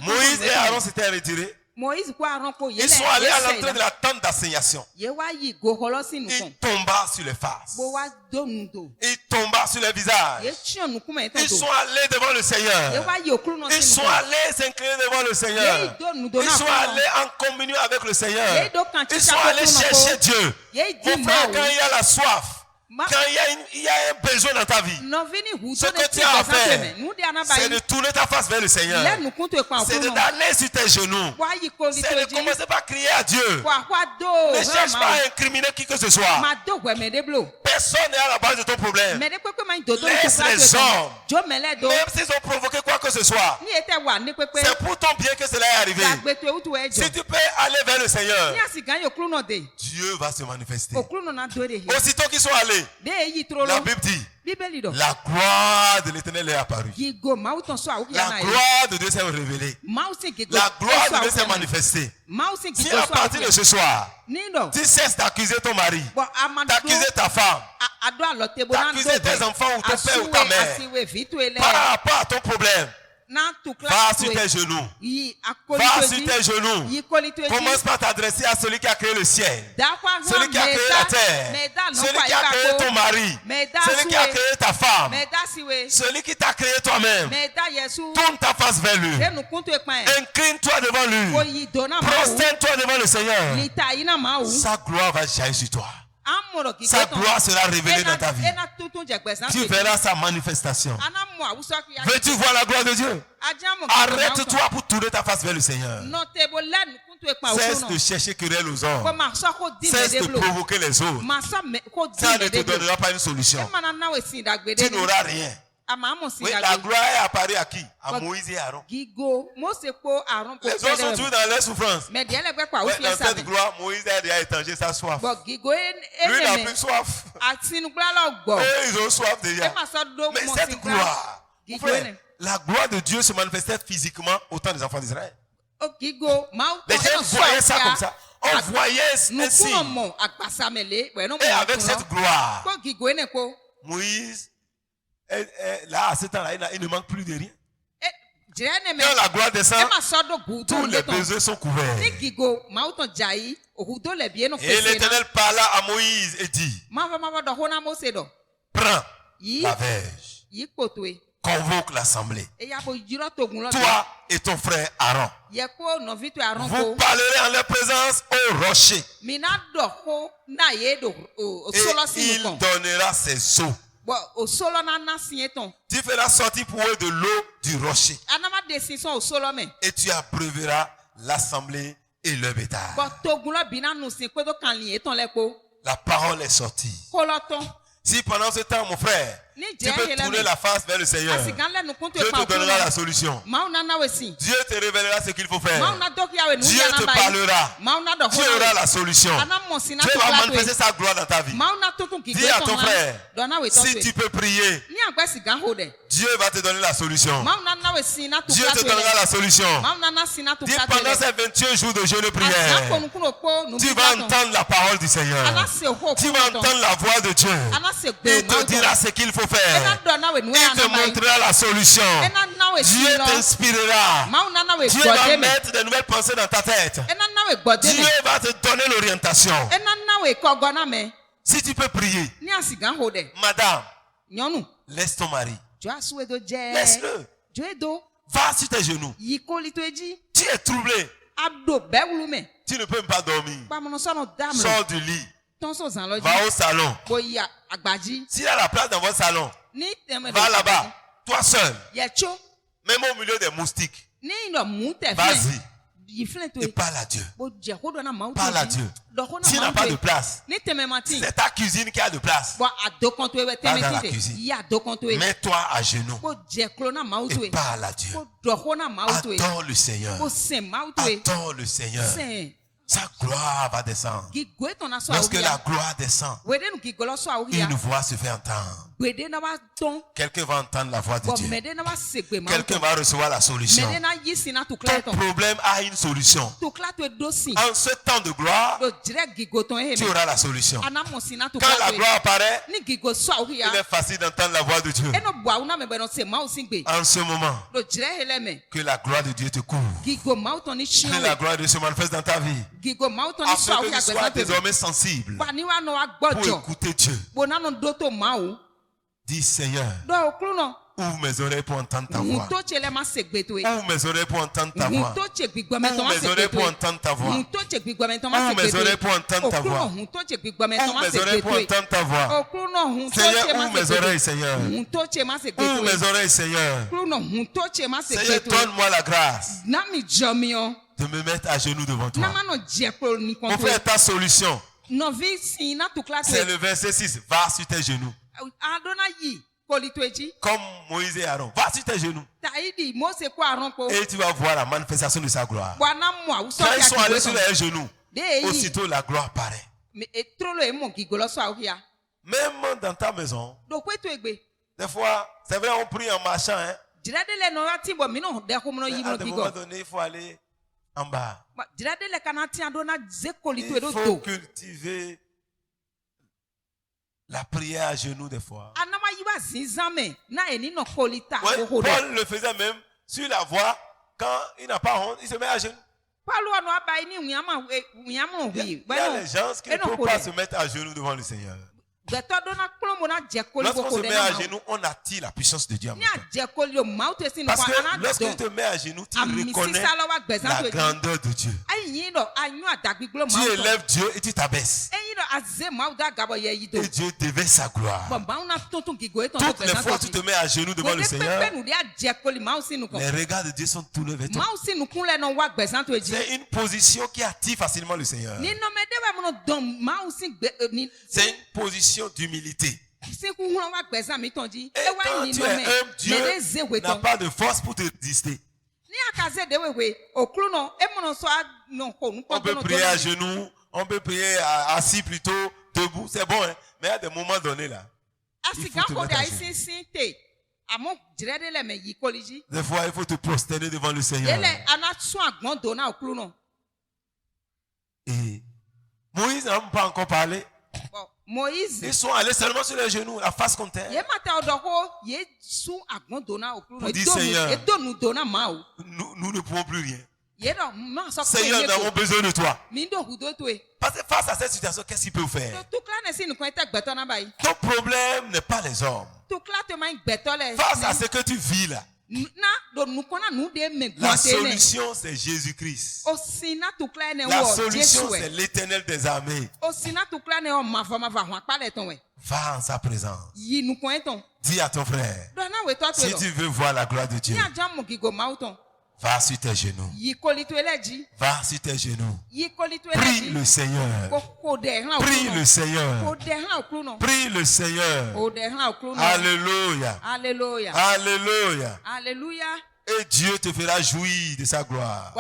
Moïse et Aaron s'étaient retirés. Moïse kwa Aaron ko Ils sont allés à l'entrée de la tente d'assignation. Ye wa yi go holosi nu Il kon. tomba sur les faces. Bo wa do nu do. Il tomba sur les visages. Ye chion nu kuma eton Ils do. sont allés devant le Ye Seigneur. wa yi okru no Ils si nu sont kon. allés s'incliner devant le Ye Seigneur. do nu do Ils na sont kon. allés en communion avec le Seigneur. Ils sont allés chercher Dieu. Ye di Mon frère, ma quand o. il y a la soif, quand il y a un besoin dans ta vie, No vini hu ce do que ne tu ti as à ko sa faire, teme. Nu di ana ba c'est de yi. tourner ta face vers le Seigneur. Le nu kun to e kwa C'est okru no. d'aller sur tes genoux. Wa yi ko li C'est to de ji. commencer par crier à Dieu. Kwa do. Ne cherche pas à incriminer qui que ce soit. Ma do gwe me de blo. Personne n'est à la base de ton problème. Me de pepe ma do do Laisse les hommes. Jo mele do. Même s'ils ont provoqué quoi que ce soit, Ni ete wa ni pepe. c'est pour ton bien que cela est arrivé. Gagbe to utu e jo. Si tu peux aller vers le Seigneur, Ni asigan yo okru no de. Dieu va se manifester. Okru no na do de he. Aussitôt qu'ils sont allés, De yi tro la lo. Bible dit, Bíbélì do. la gloire de l'Éternel est apparue. Gigo mau ton so awuki La na gloire de Dieu s'est révélée. Mau si gigo. La gloire de Dieu s'est manifestée. Mau si Si gigo à so partir de awuki. ce soir, Ni do. tu cesses d'accuser ton mari, Bo amado. d'accuser ta femme, Ado alote bo na do. d'accuser tes enfants ou ton père ou ta mère, Asiwe vitu ele. par rapport à ton problème, Na tu va class sur tes genoux. Yi Va akoli sur tes genoux. Yi koli to Commence par t'adresser à celui qui a créé le ciel, Dakwa celui qui a créé la terre, celui qui a créé ton mari, celui qui a créé ta femme, Meda siwe. celui qui t'a créé toi-même. Meda yesu. Tourne ta face vers lui. Enu kuntu ekpan. Incline-toi devant Ko lui. yi do na mau. Prosterne-toi devant le Seigneur. Lita ina mau. Sa gloire va jaillir sur toi. Amoro gigo Sa ton. gloire sera révélée dans ta vie. Ena tutun jegbe san. Tu verras sa manifestation. Ana mo awuso ki ya. Veux-tu voir la gloire de Dieu? Ajamo. Arrête-toi pour tourner ta face vers le Seigneur. No tebo len kuntu ekpan Cesse okuno. de chercher querelle aux Ko hommes. ma so ko di Cesse me de de blo. provoquer les autres. Ma so me ko di Ça me ne te de blo. donnera pas une solution. E mana na we sin dagbe Tu de. n'auras rien. Ama mo sin Oui, la dagbe. gloire est apparue à qui? À Moïse et Aaron. Gigo mo se po Aaron ko Les autres sont toujours dans leur souffrance. Mais diele gbe kwa Ouais, ofi dans esa cette gloire, Moïse a déjà étangé sa soif. Bo gigo Lui, il n'a ene plus me. soif. Atinugba lo gbo. Eux, ils ont soif E déjà. ma so do Mais mo cette sin gloire, mon Gigo frère, ene. la gloire de Dieu se manifestait physiquement au temps des enfants d'Israël. O gigo ma o Les gens voyaient ça comme ça. On voyait un Nukuno signe. mo agbasamele we no mo. Et avec cette gloire, Ko gigo ene ko. Moïse, là, à ce temps-là, il ne manque plus de rien. E jene me. Quand la gloire descend, E ma so do gu tous to les le ton. besoins sont couverts. Ni gigo ma o ton jai o do le bien no Et pese na. l'Éternel parla à Moïse et dit, Ma va do hona mo se do. prends Yi la verge, yi kotwe. convoque l'assemblée. E ya bo jiro togun lo. Toi et ton frère Aaron. Ye ko no vitu Aaron Vous ko. parlerez en leur présence au rocher. Mina do ko na ye do o Et solo si il nu kon. donnera ses eaux. Bo o solo na sin ton. Tu feras sortir pour eux de l'eau du rocher. Anama decision o solo me. Et tu abreuveras l'assemblée et leur bétail. Bo togun lo bina nu sin pe do kan li ton le ko. La parole est sortie. Ko lo ton. Si pendant ce temps, mon frère, Ni tu je peux hele tourner me. la face vers le Seigneur, Asigan le nu kuntu Dieu e pa te donnera la solution. Ma una na we sin. Dieu te révélera ce qu'il faut faire. Ma una do ki ya we nu Dieu ya na te ba. parlera. Ma una do Dieu aura la solution. Ana mo sin na Dieu to va la manifester sa gloire dans ta vie. Ma una tutun ki Dis à ton frère, do na we to. si tu peux prier, Ni agba sigan ho de. Dieu va te donner la solution. Ma una na we sin na to Dieu la te donnera la solution. Ma una na sin na to Dis la pendant ces 21 jours de jeûne et Asigan ko prière, nu kuno po nu tu bi vas ton. entendre la parole du Seigneur. Ana se ho Tu vas entendre la voix de Dieu. Ana se gbe Il te dira ce qu'il faut Ena faire. do na we nu Il ya te na ba. montrera la solution. Ena na we Dieu sin lo. t'inspirera. Ma una na we Dieu gbode va me. mettre de nouvelles pensées dans ta tête. Ena na we gbode Dieu me. va te donner l'orientation. Ena na we kogo na me. Si tu peux prier, Ni asigan ho de. madame, Nyonu. laisse ton mari. Jo asuwe do je. Laisse-le. Jo edo. Va sur tes genoux. Yi ko li to eji. Tu es troublé. Abdo be wulu me. Tu ne peux même pas dormir. Pa mo no so no dam lo. Sors du lit. Ton so zan lo ji. Va au salon. Bo yi agbaji. S'il y a la place dans votre salon, Ni teme va là-bas. Toi seul. Ye cho. Même au milieu des moustiques. Ni no mu te Vas-y. flen. Yi flen to Et e. parle à Dieu. Bo je ho do na ma Parle à Dieu. Do ho na S'il ma n'a pas de place, Ni teme mati. c'est ta cuisine qui a de place. Bo ado kon to e we teme Va dans la tite. cuisine. Yi ado kon to e. Mets-toi à genoux Bo je klo na ma to et e. parle à Dieu. Bo do ho na ma to e. Adore le Seigneur. Bo sen ma to e. Adore le Seigneur. Sen. Sa gloire va descendre. Gi gwe ton na so Lorsque awuya. la gloire descend, We de nu gi golo so awuya. une voix se fait entendre. quelqu'un va entendre la voix de Dieu. Quelqu'un Quelqu'un va recevoir la solution. Ton problème a une solution. En ce temps de gloire, tu auras la solution. Quand la gloire apparaît, il est facile d'entendre la voix de Dieu. En ce moment, que la gloire de Dieu te couvre. Que la gloire de Dieu se manifeste dans ta vie. Afin que tu sois désormais sensible pour écouter Dieu. Dis Seigneur, ouvre mes oreilles pour entendre ta voix. Ouvre mes oreilles pour entendre ta voix. Ouvre mes oreilles pour entendre ta voix. Ouvre mes oreilles pour entendre ta voix. Ouvre mes oreilles pour entendre ta voix. Seigneur, ouvre mes oreilles, Seigneur. Ouvre mes oreilles, Seigneur. Seigneur, donne-moi la grâce de me mettre à genoux devant toi. Mon frère, ta solution, c'est le verset 6. Va sur tes genoux. Comme Moïse et Aaron. Va sur tes genoux. Et tu vas voir la manifestation de sa gloire. Quand ils sont allés sur leurs genoux, aussitôt la gloire paraît. Même dans ta maison, des fois, c'est vrai, on prie en marchant. Hein? Mais à un moment donné, il faut aller en bas. Il faut cultiver la prière à genoux des fois. Ouais, Paul le faisait même sur la voie. Quand il n'a pas honte, il se met à genoux. Il y a les gens qui ne peuvent pas se mettre à genoux devant le Seigneur. Lorsqu'on se met à genoux, on attire la puissance de Dieu. Parce que lorsqu'on te met à genoux, tu reconnais la grandeur de Dieu. Tu élèves Dieu et tu t'abaisses. Et Dieu déverse sa gloire. Toutes les fois où tu te mets à genoux devant le Seigneur, les regards de Dieu sont tournés vers toi. C'est une position qui attire facilement le Seigneur. C'est une position d'humilité. Et quand tu es humble, Dieu n'a pas de force pour te résister. On peut prier à genoux, on peut prier assis plutôt, debout, c'est bon, hein? Mais à des moments donnés là, il faut te mettre à genoux. Des fois, il faut te prosterner devant le Seigneur. Et Moïse n'a même pas encore parlé. Ils sont allés seulement sur les genoux, la face contre terre. Pour dire Seigneur, nous ne pouvons plus rien. Seigneur, nous avons besoin de toi. Parce que face à cette situation, qu'est-ce qu'il peut faire? Ton problème n'est pas les hommes. Face à ce que tu vis là, la solution c'est Jésus-Christ. La solution c'est l'Éternel des armées. Va en sa présence. Dis à ton frère, si tu veux voir la gloire de Dieu, va sur tes genoux. Va sur tes genoux. Prie le Seigneur. Prie le Seigneur. Prie le Seigneur. Alléluia. Alléluia. Alléluia. Alléluia. Et Dieu te fera jouir de sa gloire.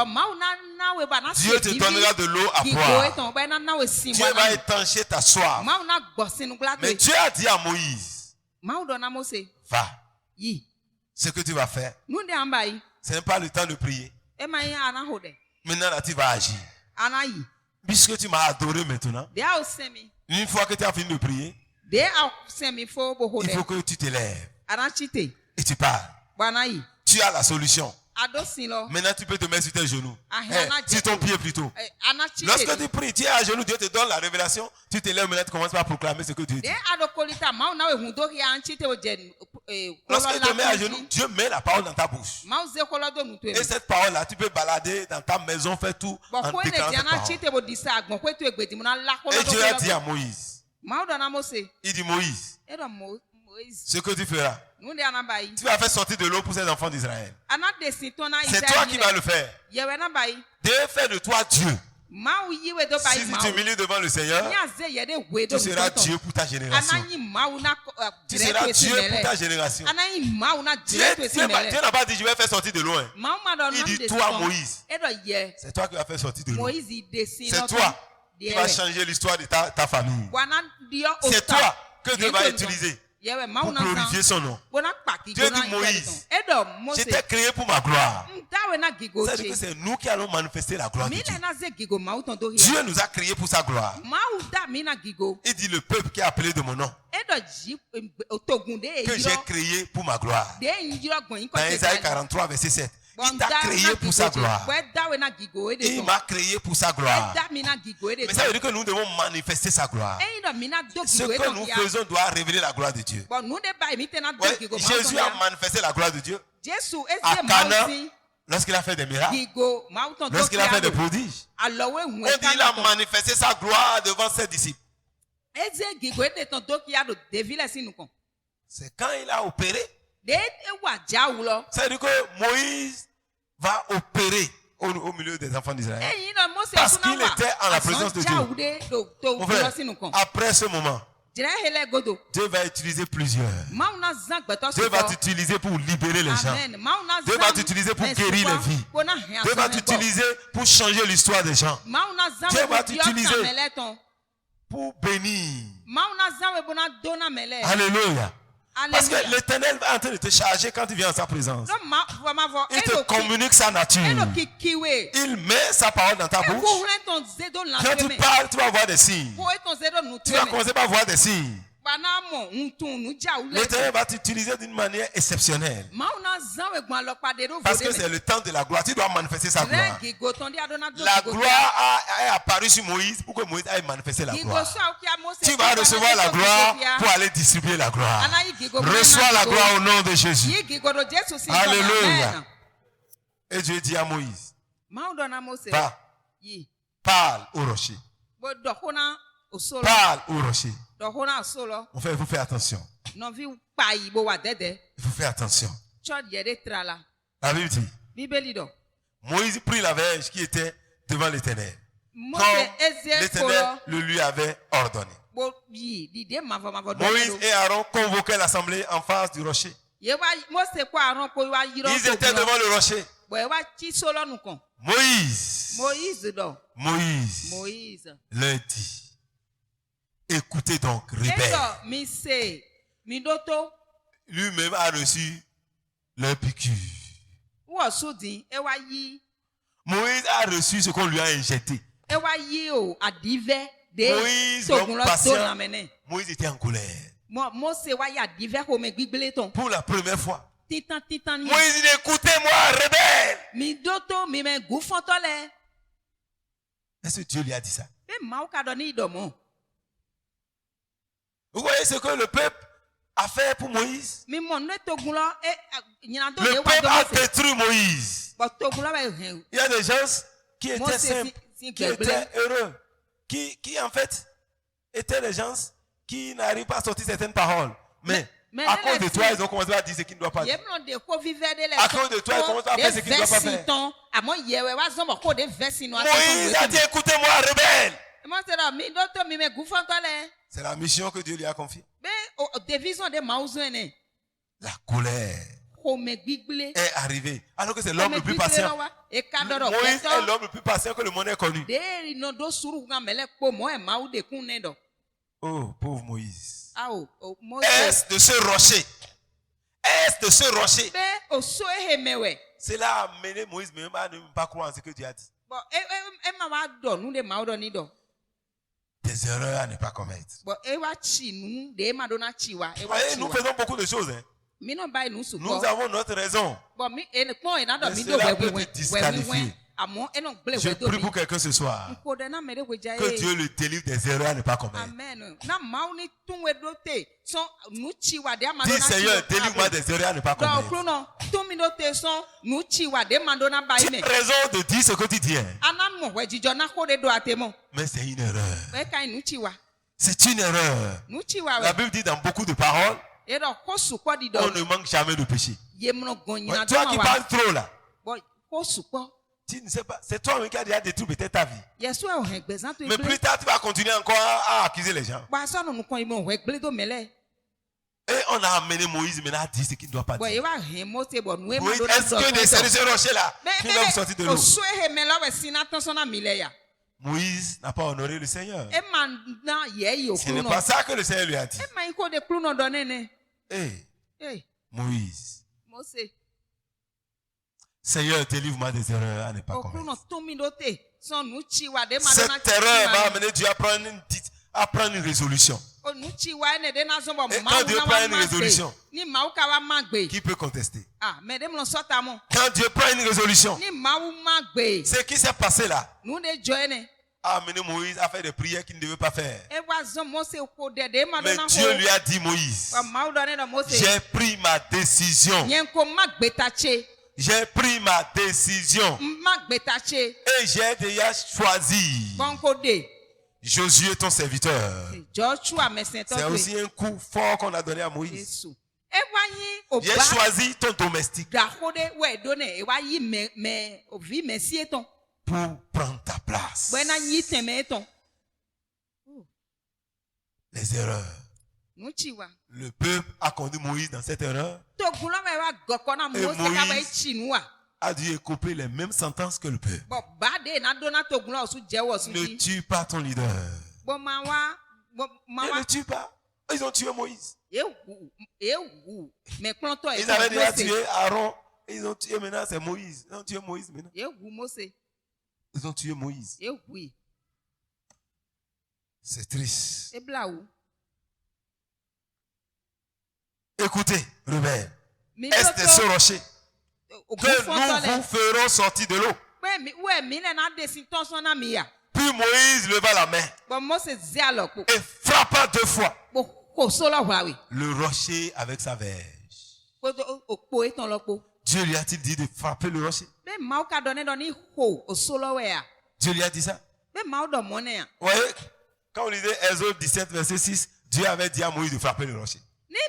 Dieu te donnera de l'eau à boire. Dieu va étancher ta soif. Mais Dieu a dit à Moïse, va. Ce que tu vas faire, ce n'est pas le temps de prier. Maintenant là, tu vas agir. Puisque tu m'as adoré maintenant, une fois que tu as fini de prier, il faut que tu te lèves et tu parles. Tu as la solution. Maintenant, tu peux te mettre sur tes genoux. Sur ton pied plutôt. Lorsque tu pries, tu es à genoux, Dieu te donne la révélation. Tu te lèves maintenant, tu commences par proclamer ce que Dieu dit. Lorsque tu te mets à genoux, Dieu met la parole dans ta bouche. Et cette parole-là, tu peux balader dans ta maison, faire tout en déclarant cette parole. Et Dieu a dit à Moïse, il dit Moïse, ce que tu feras, tu vas faire sortir de l'eau pour ces enfants d'Israël. C'est toi qui vas le faire. Dieu fait de toi Dieu. Si tu t'humilies devant le Seigneur, tu seras Dieu pour ta génération. Tu seras Dieu pour ta génération. Dieu n'a pas dit je vais faire sortir de l'eau. Il dit toi Moïse, c'est toi qui vas faire sortir de l'eau. C'est toi qui vas changer l'histoire de ta famille. C'est toi que Dieu va utiliser. pour glorifier son nom. Dieu dit Moïse, j'étais créé pour ma gloire. C'est-à-dire que c'est nous qui allons manifester la gloire de Dieu. Dieu nous a créés pour sa gloire. Il dit le peuple qui est appelé de mon nom, que j'ai créé pour ma gloire. Dans Isaïe 43, verset 7. Il t'a créé pour sa gloire. Il m'a créé pour sa gloire. Mais ça veut dire que nous devons manifester sa gloire. Ce que nous faisons doit révéler la gloire de Dieu. Ouais, Jésus a manifesté la gloire de Dieu à Cana lorsqu'il a fait des miracles, lorsqu'il a fait des prodiges. On dit qu'il a manifesté sa gloire devant ses disciples. C'est quand il a opéré. C'est-à-dire que Moïse va opérer au milieu des enfants d'Israël. Parce qu'il était en la présence de Dieu. Mon frère, après ce moment, Dieu va utiliser plusieurs. Dieu va t'utiliser pour libérer les gens. Dieu va t'utiliser pour guérir les vies. Dieu va t'utiliser pour changer l'histoire des gens. Dieu va t'utiliser pour bénir. Alléluia. Parce que l'Éternel va en train de te charger quand tu viens en sa présence. Il te communique sa nature. Il met sa parole dans ta bouche. Quand tu parles, tu vas voir des signes. Tu vas commencer par voir des signes. L'Éternel va t'utiliser d'une manière exceptionnelle. Parce que c'est le temps de la gloire. Tu dois manifester sa gloire. La gloire est apparue sur Moïse pour que Moïse aille manifester la gloire. Tu vas recevoir la gloire pour aller distribuer la gloire. Reçois la gloire au nom de Jésus. Alléluia. Et Dieu dit à Moïse, parle au rocher. Parle au rocher. Mon frère, il faut faire attention. Il faut faire attention. La Bible dit, Moïse prit la verge qui était devant l'Éternel, comme l'Éternel le lui avait ordonné. Moïse et Aaron convoquaient l'assemblée en face du rocher. Ils étaient devant le rocher. Moïse leur dit, écoutez donc, rebelles. Lui-même a reçu leur piqûre. Moïse a reçu ce qu'on lui a injecté. Moïse, l'homme patient, Moïse était en colère. Pour la première fois. Moïse dit, écoutez-moi, rebelle. Est-ce que Dieu lui a dit ça? Vous voyez ce que le peuple a fait pour Moïse? Le peuple a détruit Moïse. Il y a des gens qui étaient simples, qui étaient heureux, qui en fait étaient des gens qui n'arrivent pas à sortir certaines paroles. Mais à cause de toi, ils ont commencé à dire ce qu'ils ne doivent pas dire. À cause de toi, ils commencent à faire ce qu'ils ne doivent pas faire. Moïse a dit, écoutez-moi, rebelle. C'est la mission que Dieu lui a confiée. La colère est arrivée. Alors que c'est l'homme le plus patient. Moïse est l'homme le plus patient que le monde ait connu. Oh, pauvre Moïse. Est-ce de ce rocher? Est-ce de ce rocher? Cela a amené Moïse même à ne pas croire en ce que Dieu a dit. Des erreurs à ne pas commettre. Voyez, nous faisons beaucoup de choses. Hein. Nous avons notre raison. Mais cela peut te disqualifier. Je prie pour quelqu'un ce soir. Que Dieu le délivre des erreurs à ne pas commettre. Dis Seigneur, délivre-moi des erreurs à ne pas commettre. Tu as raison de dire ce que tu dis. Mais c'est une erreur. C'est une erreur. La Bible dit dans beaucoup de paroles, on ne manque jamais de péché. Ouais, toi qui parles trop là. Tu ne sais pas, c'est toi qui as déjà détruit peut-être ta vie. Mais plus tard, tu vas continuer encore à accuser les gens. Et on a amené Moïse maintenant à dire ce qu'il ne doit pas dire. Moïse, est-ce que de ce rocher-là, qui va sortir de l'eau? Moïse n'a pas honoré le Seigneur. E ma na ye yo Ce n'est kruno. pas ça que le Seigneur lui a dit. E ma iko de kruno donene. Hey, Moïse, Mose. Seigneur, délivre-moi des erreurs à ne pas O kruno commettre. tomi dote. Son nuchi wa de ma dona. Cette erreur va amener Dieu à prendre une résolution. O nuchi wa ne de na zombo Et ma quand Dieu na prend wa une magbe. résolution, Ni ma uka wa magbe. qui peut contester? Ah, mais de mo sota mo. Quand Dieu prend une résolution, Ni ma u magbe. ce qui s'est passé là Nu de joine. a amené Moïse à faire des prières qu'il ne devait pas faire. E wa zom Mose ko de ma Mais dona Dieu ko. lui a dit, Moïse, Wa ma u donne na Mose. j'ai pris ma décision. Yen ko magbe tache. J'ai pris ma décision. Magbe tache. Et j'ai déjà choisi Bon ko de. Josué, ton serviteur. Joshua mesento C'est pe. aussi un coup fort qu'on a donné à Moïse. Yesu. E wa yin o J'ai ba choisi ton domestique da kode we donne e wa yi me o vi mesi eton. pour prendre ta place. Buena yi teme eton. Les erreurs. Nu chi wa. Le peuple a conduit Moïse dans cette erreur, To gulo me wa goko na Et Mose ka ba Moïse- chi nu wa. a dû écoper les mêmes sentences que le peuple. Bo ba de na dona to gulo su jewo su Ne ti. tue pas ton leader. Bo ma Ne wa le tue pas. Ils ont tué Moïse. e wu me klonto e Ils avaient déjà Mose. tué Aaron. Ils ont tué maintenant, c'est Moïse. Ils ont tué Moïse maintenant. E wu Mose. Ils ont tué Moïse. E wu. C'est triste. E bla wu. Écoutez, rebelle. Mi Est de ce rocher o que gufo nous to le. vous ferons sortir de l'eau. We mi le na de sin ton so na mi ya. Puis Moïse leva la main Bo Mose zi alo po. et frappa 2 fois Bo ko so lo wa we. le rocher avec sa verge. Ko o po eton lo po. Dieu lui a-t-il dit de frapper le rocher? Be ma o ka donne don ni ho o so lo we ya. Dieu lui a dit ça. Be ma o do mo ne ya. Vous voyez, quand on lisait Exode 17, verset 6, Dieu avait dit à Moïse de frapper le rocher.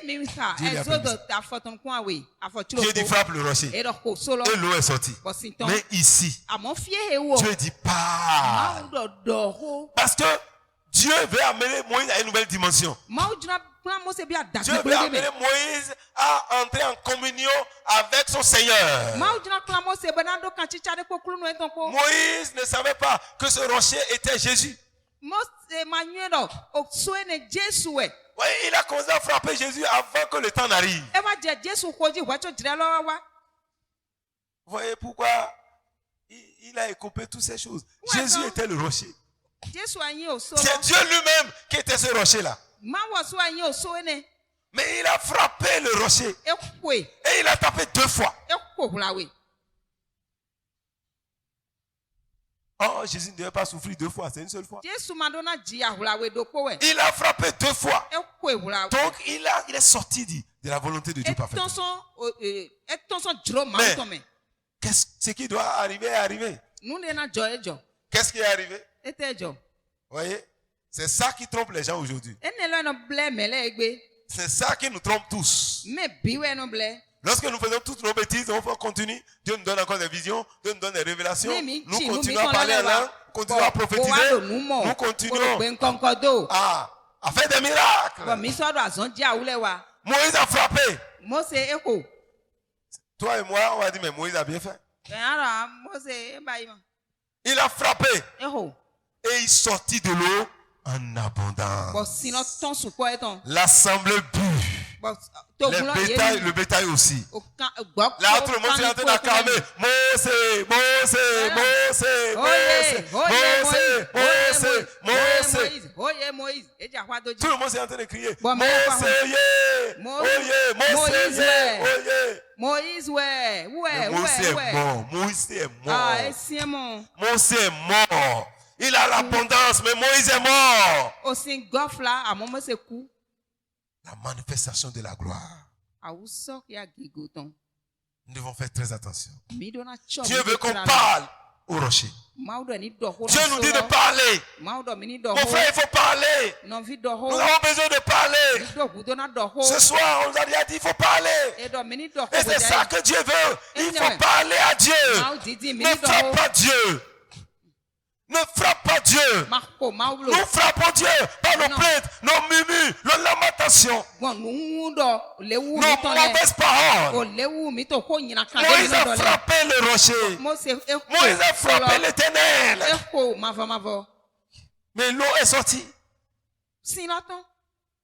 Ni mi sa Dieu lui a Exode permis afoton kwa we. Afotulo Dieu dit po. frappe le rocher. E do ko so lo. Et l'eau est sortie. Bo sin ton. Mais ici, Amo fie he wo. Dieu dit Ma pas. o do ho. Parce que Dieu veut amener Moïse à une nouvelle dimension. Ma o jina plan Mose bi ada Dieu veut amener Moïse à entrer en communion avec son Seigneur. Ma o jina plan Mose be na do kan chicha de ko kulu no eton ko. Moïse ne savait pas que ce rocher était Jésus. Mose ma nyu do o so ene Jesu we. Oui, il a commencé à frapper Jésus avant que le temps n'arrive. E wa je Jesu ko ji wa cho jire lo wa. Vous voyez pourquoi il a écopé toutes ces choses. Ouais, Jésus non. était le rocher. Jesu anyi o so. C'est Dieu lui-même qui était ce rocher-là. Ma wo so anyi o so ene. Mais il a frappé le rocher E kwe. et il a tapé 2 fois. E ko hula we. Oh, Jésus ne devait pas souffrir 2 fois, c'est une seule fois. Jesu madonna ji ahula we do ko we. Il a frappé 2 fois. E kwe hula we. Donc il est sorti de la volonté de Dieu parfaitement. E ton son jro ma Mais- to me. Ce qui doit arriver est arrivé. Nu de na jo e jo. Qu'est-ce qui est arrivé? E te jo. Vous voyez? C'est ça qui trompe les gens aujourd'hui. E ne lo no ble mele egbe. C'est ça qui nous trompe tous. Me biwe no ble. Lorsque nous faisons toutes nos bêtises, on continue. Dieu nous donne encore des visions, Dieu nous donne des révélations. Nous continuons à parler en langue, continuons à prophétiser. Nous continuons à faire des miracles. Bo mi so do azon ji awule wa. Moïse a frappé. Mose e ko. Toi et moi, on va dire, mais Moïse a bien fait. E ara Mose e ba yi. Il a frappé E ho. et il sortit de l'eau en Bo abondance. sino ton su ko eton. L'assemblée but. Bo to Les gulo bétail, le bétail aussi. o kan gbo. Là, tout le monde est en train d'acclamer. Mose, Mose, Mose, Mose, Mose, Mose. Oye Moïse. E ja kwa doji. Tout le monde est en train de crier. Bon, Mose, mais yeah, oye, Mose, yeah, oye. Moïse ouais. Mais Mose est mort. Moïse est Ah, mort. e si mon. Mose est mort. Il a l'abondance, mais Moïse est mort. O sin gof la amo Mose ku. La manifestation de la gloire. Awuso ya gigoton. Nous devons faire très attention. Mi do na cho. Dieu veut qu'on parle au rocher. Maudo ni do ho. Dieu nous dit de parler. Maudo mini do ho. Mon frère, il faut parler. Non vi do ho. Nous avons besoin de parler. Do hu do na do ho. Ce soir, on nous a déjà dit, il faut parler. E do mini do ho. Et c'est ça que Dieu veut. Il faut parler à Dieu. Mau didi Ne mini do frappe ho. pas Dieu. Ne frappe pas Dieu. Marco maulo. Nous frappons Dieu par nos Non. plaintes, nos murmures, nos lamentations. murmurations, nos mauvaises paroles. Moïse a frappé le rocher. Moïse a frappé l'Éternel. Mais l'eau est sortie.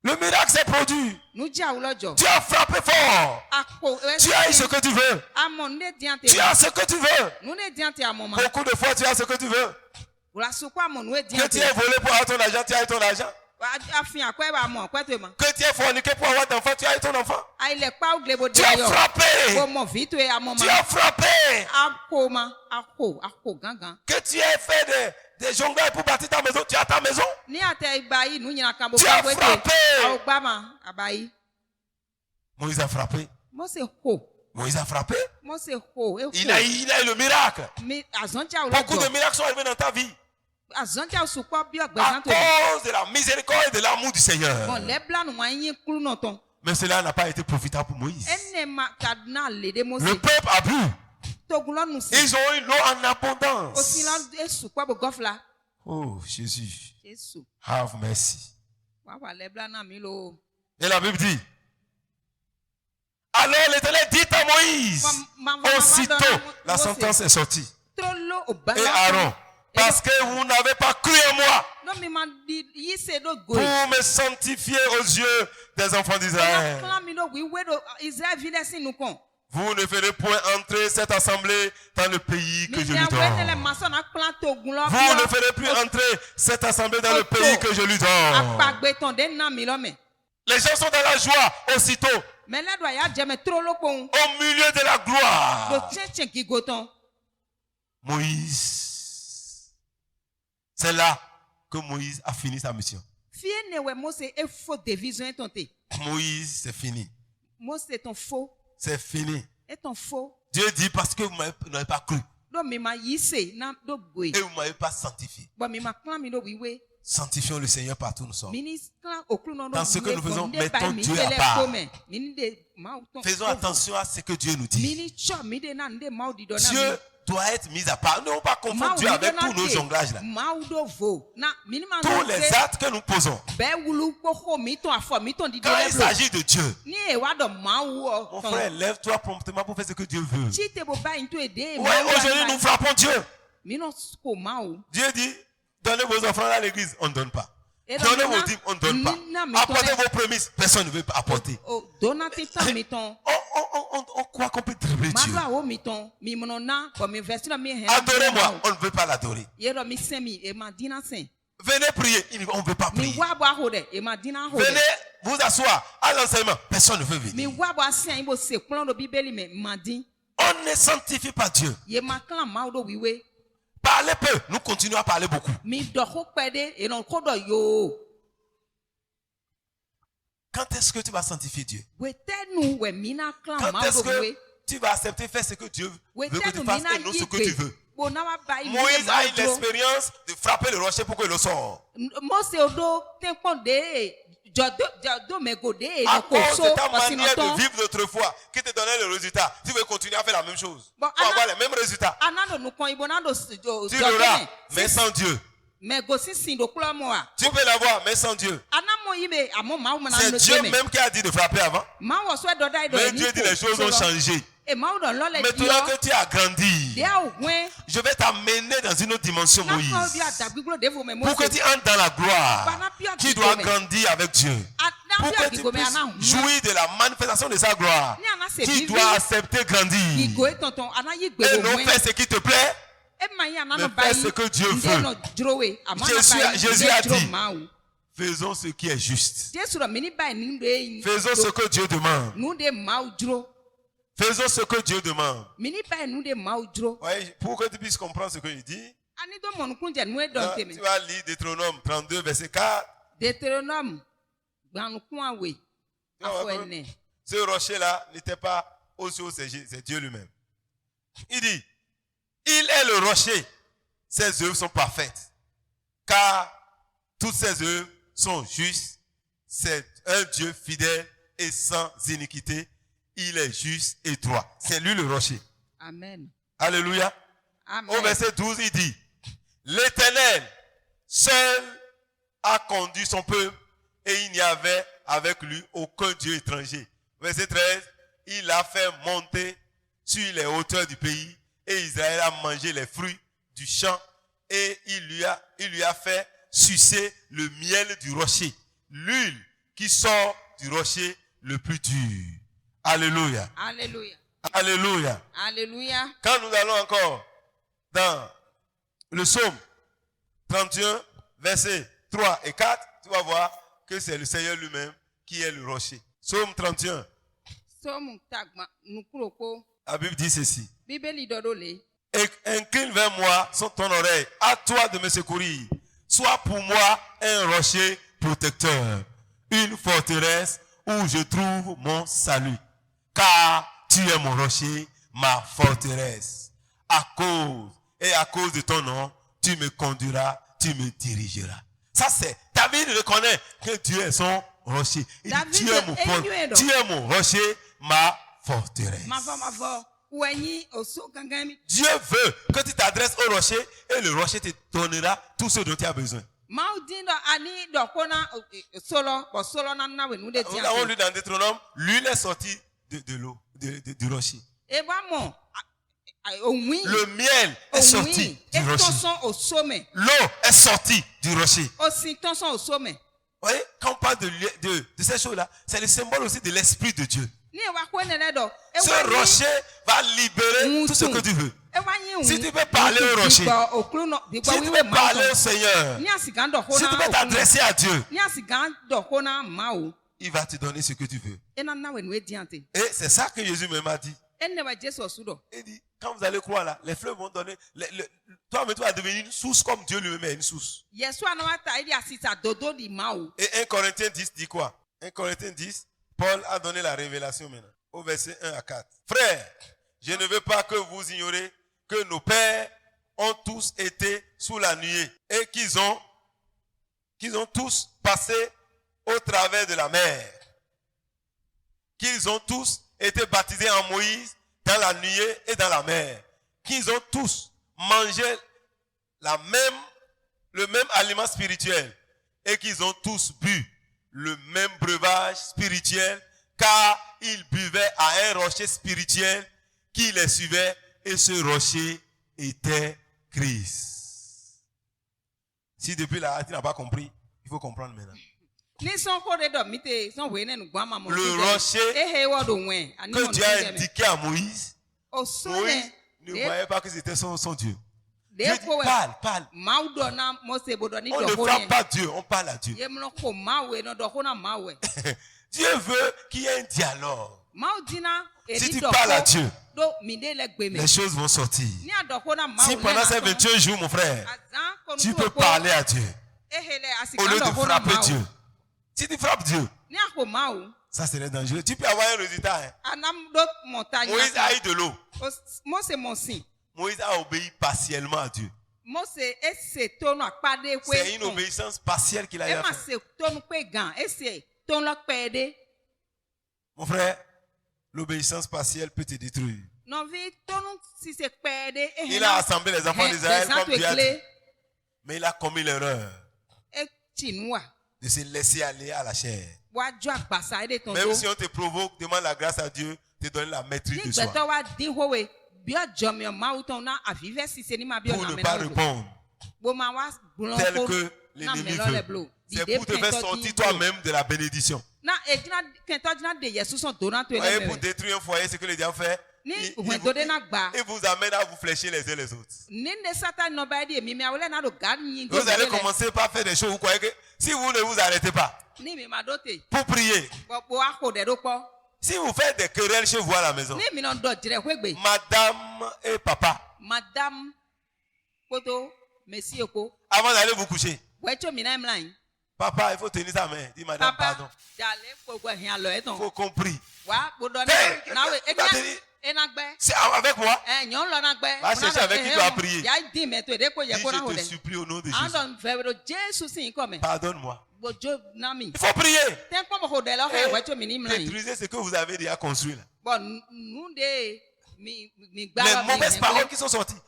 Le miracle s'est produit. Tu as frappé fort. Tu as eu ce que tu veux. Tu as ce que tu veux. Beaucoup de fois, tu as ce que tu veux. Que tu aies volé pour avoir ton argent, tu as eu ton argent. Que tu aies forniqué pour avoir ton enfant, tu as eu ton enfant. Tu as frappé. Tu as frappé. Que tu aies fait des jongles pour bâtir ta maison, tu as ta maison. Tu as frappé. Moïse a frappé. Moïse a frappé. Il a eu le miracle. Beaucoup de miracles sont arrivés dans ta vie. À cause de la miséricorde et de l'amour du Seigneur. Mais cela n'a pas été profitable pour Moïse. Le peuple a bu. Ils ont eu l'eau en abondance. Oh Jésus, have mercy. Et la Bible dit, alors l'Éternel dit à Moïse, aussitôt la sentence est sortie. Et Aaron, parce que vous n'avez pas cru en moi pour me sanctifier aux yeux des enfants d'Israël. Vous ne ferez point entrer cette assemblée dans le pays que je lui donne. Vous ne ferez plus entrer cette assemblée dans le pays que je lui donne. Les gens sont dans la joie aussitôt. Au milieu de la gloire. Moïse. C'est là que Moïse a fini sa mission. Moïse, c'est fini. C'est fini. Dieu dit parce que vous n'avez pas cru. Et vous ne m'avez pas sanctifié. Sanctifions le Seigneur partout où nous sommes. Dans ce que nous faisons, mettons Dieu à part. Faisons attention à ce que Dieu nous dit. Dieu doit être mis à part. Nous ne pouvons pas confondre Dieu avec tous nos jonglages là. Tous les actes que nous posons. Quand il s'agit de Dieu, mon frère, lève-toi promptement pour faire ce que Dieu veut. Ouais, aujourd'hui nous frappons Dieu. Dieu dit, donnez vos offrandes à l'église, on ne donne pas. Donnez vos dîmes, on ne donne pas. Apportez vos prémices, personne ne veut apporter. On croit qu'on peut dribbler Dieu. Adorez-moi, on ne veut pas l'adorer. Venez prier, on ne veut pas prier. Venez vous asseoir à l'enseignement, personne ne veut venir. On ne sanctifie pas Dieu. Parlez peu, nous continuons à parler beaucoup. Quand est-ce que tu vas sanctifier Dieu? Quand est-ce que tu vas accepter faire ce que Dieu veut que tu fasses et non ce que tu veux? Moïse a eu l'expérience de frapper le rocher pour que le sorte. À cause de ta manière de vivre d'autrefois qui te donnait le résultat, tu veux continuer à faire la même chose pour avoir les mêmes résultats. Tu l'auras, mais sans Dieu. Tu peux l'avoir, mais sans Dieu. C'est Dieu même qui a dit de frapper avant. Mais Dieu dit les choses ont changé. Maintenant que tu as grandi, je vais t'amener dans une autre dimension, Moïse. Pour que tu entres dans la gloire, tu dois grandir avec Dieu. Pour que tu puisses jouir de la manifestation de sa gloire, tu dois accepter grandir. Et non faire ce qui te plaît, mais faire ce que Dieu veut. Jésus a dit, faisons ce qui est juste. Faisons ce que Dieu demande. Faisons ce que Dieu demande. Ouais, pour que tu puisses comprendre ce qu'il dit, tu vas lire Deutéronome 32, verset 4. Ce rocher-là n'était pas aussi haut, c'est Dieu lui-même. Il dit, il est le rocher, ses œuvres sont parfaites, car toutes ses œuvres sont justes. C'est un Dieu fidèle et sans iniquité. Il est juste et droit. C'est lui le rocher. Amen. Alléluia. Amen. Au verset 12, il dit, l'Éternel seul a conduit son peuple et il n'y avait avec lui aucun dieu étranger. Verset 13, il a fait monter sur les hauteurs du pays et Israël a mangé les fruits du champ et il lui a fait sucer le miel du rocher, l'huile qui sort du rocher le plus dur. Alléluia. Alléluia. Alléluia. Alléluia. Quand nous allons encore dans le psaume 31, versets 3 et 4, tu vas voir que c'est le Seigneur lui-même qui est le rocher. Psaume 31. La Bible dit ceci. Et incline vers moi son ton oreille, à toi de me secourir. Sois pour moi un rocher protecteur, une forteresse où je trouve mon salut. Car tu es mon rocher, ma forteresse. À cause de ton nom, tu me conduiras, tu me dirigeras. Ça c'est, David reconnaît que Dieu est son rocher. Il dit, tu es mon rocher, ma forteresse. Dieu veut que tu t'adresses au rocher et le rocher te donnera tout ce dont tu as besoin. Nous avons lu dans Deutéronome, l'huile est sortie de l'eau, du rocher. Le miel est sorti du rocher. L'eau est sortie du rocher. Vous voyez, quand on parle de ces choses-là, c'est le symbole aussi de l'Esprit de Dieu. Ce rocher va libérer tout ce que tu veux. Si tu peux parler au rocher, si tu peux parler au Seigneur, si tu peux t'adresser à Dieu, il va te donner ce que tu veux. Et c'est ça que Jésus m'a dit. Il dit, quand vous allez croire là, les fleuves vont donner. Toi-même, tu vas devenir une source comme Dieu lui-même est une source. Et 1 Corinthiens 10 dit quoi? 1 Corinthiens 10, Paul a donné la révélation maintenant, au verset 1 à 4. Frères, je ne veux pas que vous ignorez que nos pères ont tous été sous la nuée et qu'ils ont tous passé au travers de la mer. Qu'ils ont tous été baptisés en Moïse dans la nuée et dans la mer. Qu'ils ont tous mangé le même aliment spirituel et qu'ils ont tous bu le même breuvage spirituel, car ils buvaient à un rocher spirituel qui les suivait et ce rocher était Christ. Si depuis là tu n'as pas compris, il faut comprendre maintenant. Le rocher que Dieu a indiqué à Moïse, Moïse ne voyait pas que c'était son Dieu. Dieu dit, parle. On ne frappe pas Dieu, on parle à Dieu. Dieu veut qu'il y ait un dialogue. Si tu parles à Dieu, les choses vont sortir. Si pendant ces 21 jours, mon frère, tu peux parler à Dieu au lieu de frapper Dieu. Si tu frappes Dieu, ça serait dangereux. Tu peux avoir un résultat. Moïse a eu de l'eau. Moïse a obéi partiellement à Dieu. C'est une obéissance partielle qu'il a fait. Mon frère, l'obéissance partielle peut te détruire. Il a assemblé les enfants d'Israël comme Dieu a dit. Mais il a commis l'erreur de se laisser aller à la chair. Même si on te provoque, demande la grâce à Dieu, te donne la maîtrise de soi. Pour ne pas répondre tel que l'ennemi veut. C'est pour te faire sortir toi-même de la bénédiction. Voyez, pour détruire un foyer, ce que le diable fait, il vous amène à vous fléchir les uns les autres. Vous allez commencer par faire des choses, vous croyez que si vous ne vous arrêtez pas pour prier, si vous faites des querelles chez vous à la maison, madame et papa, avant d'aller vous coucher, papa, il faut tenir sa main. Dis madame, pardon. Il faut compris. C'est avec moi. Va chercher avec qui tu as prié. Dis, je te supplie au nom de Jésus. Pardonne-moi. Il faut prier. Détruisez ce que vous avez déjà construit là. Les mauvaises paroles qui sont sorties.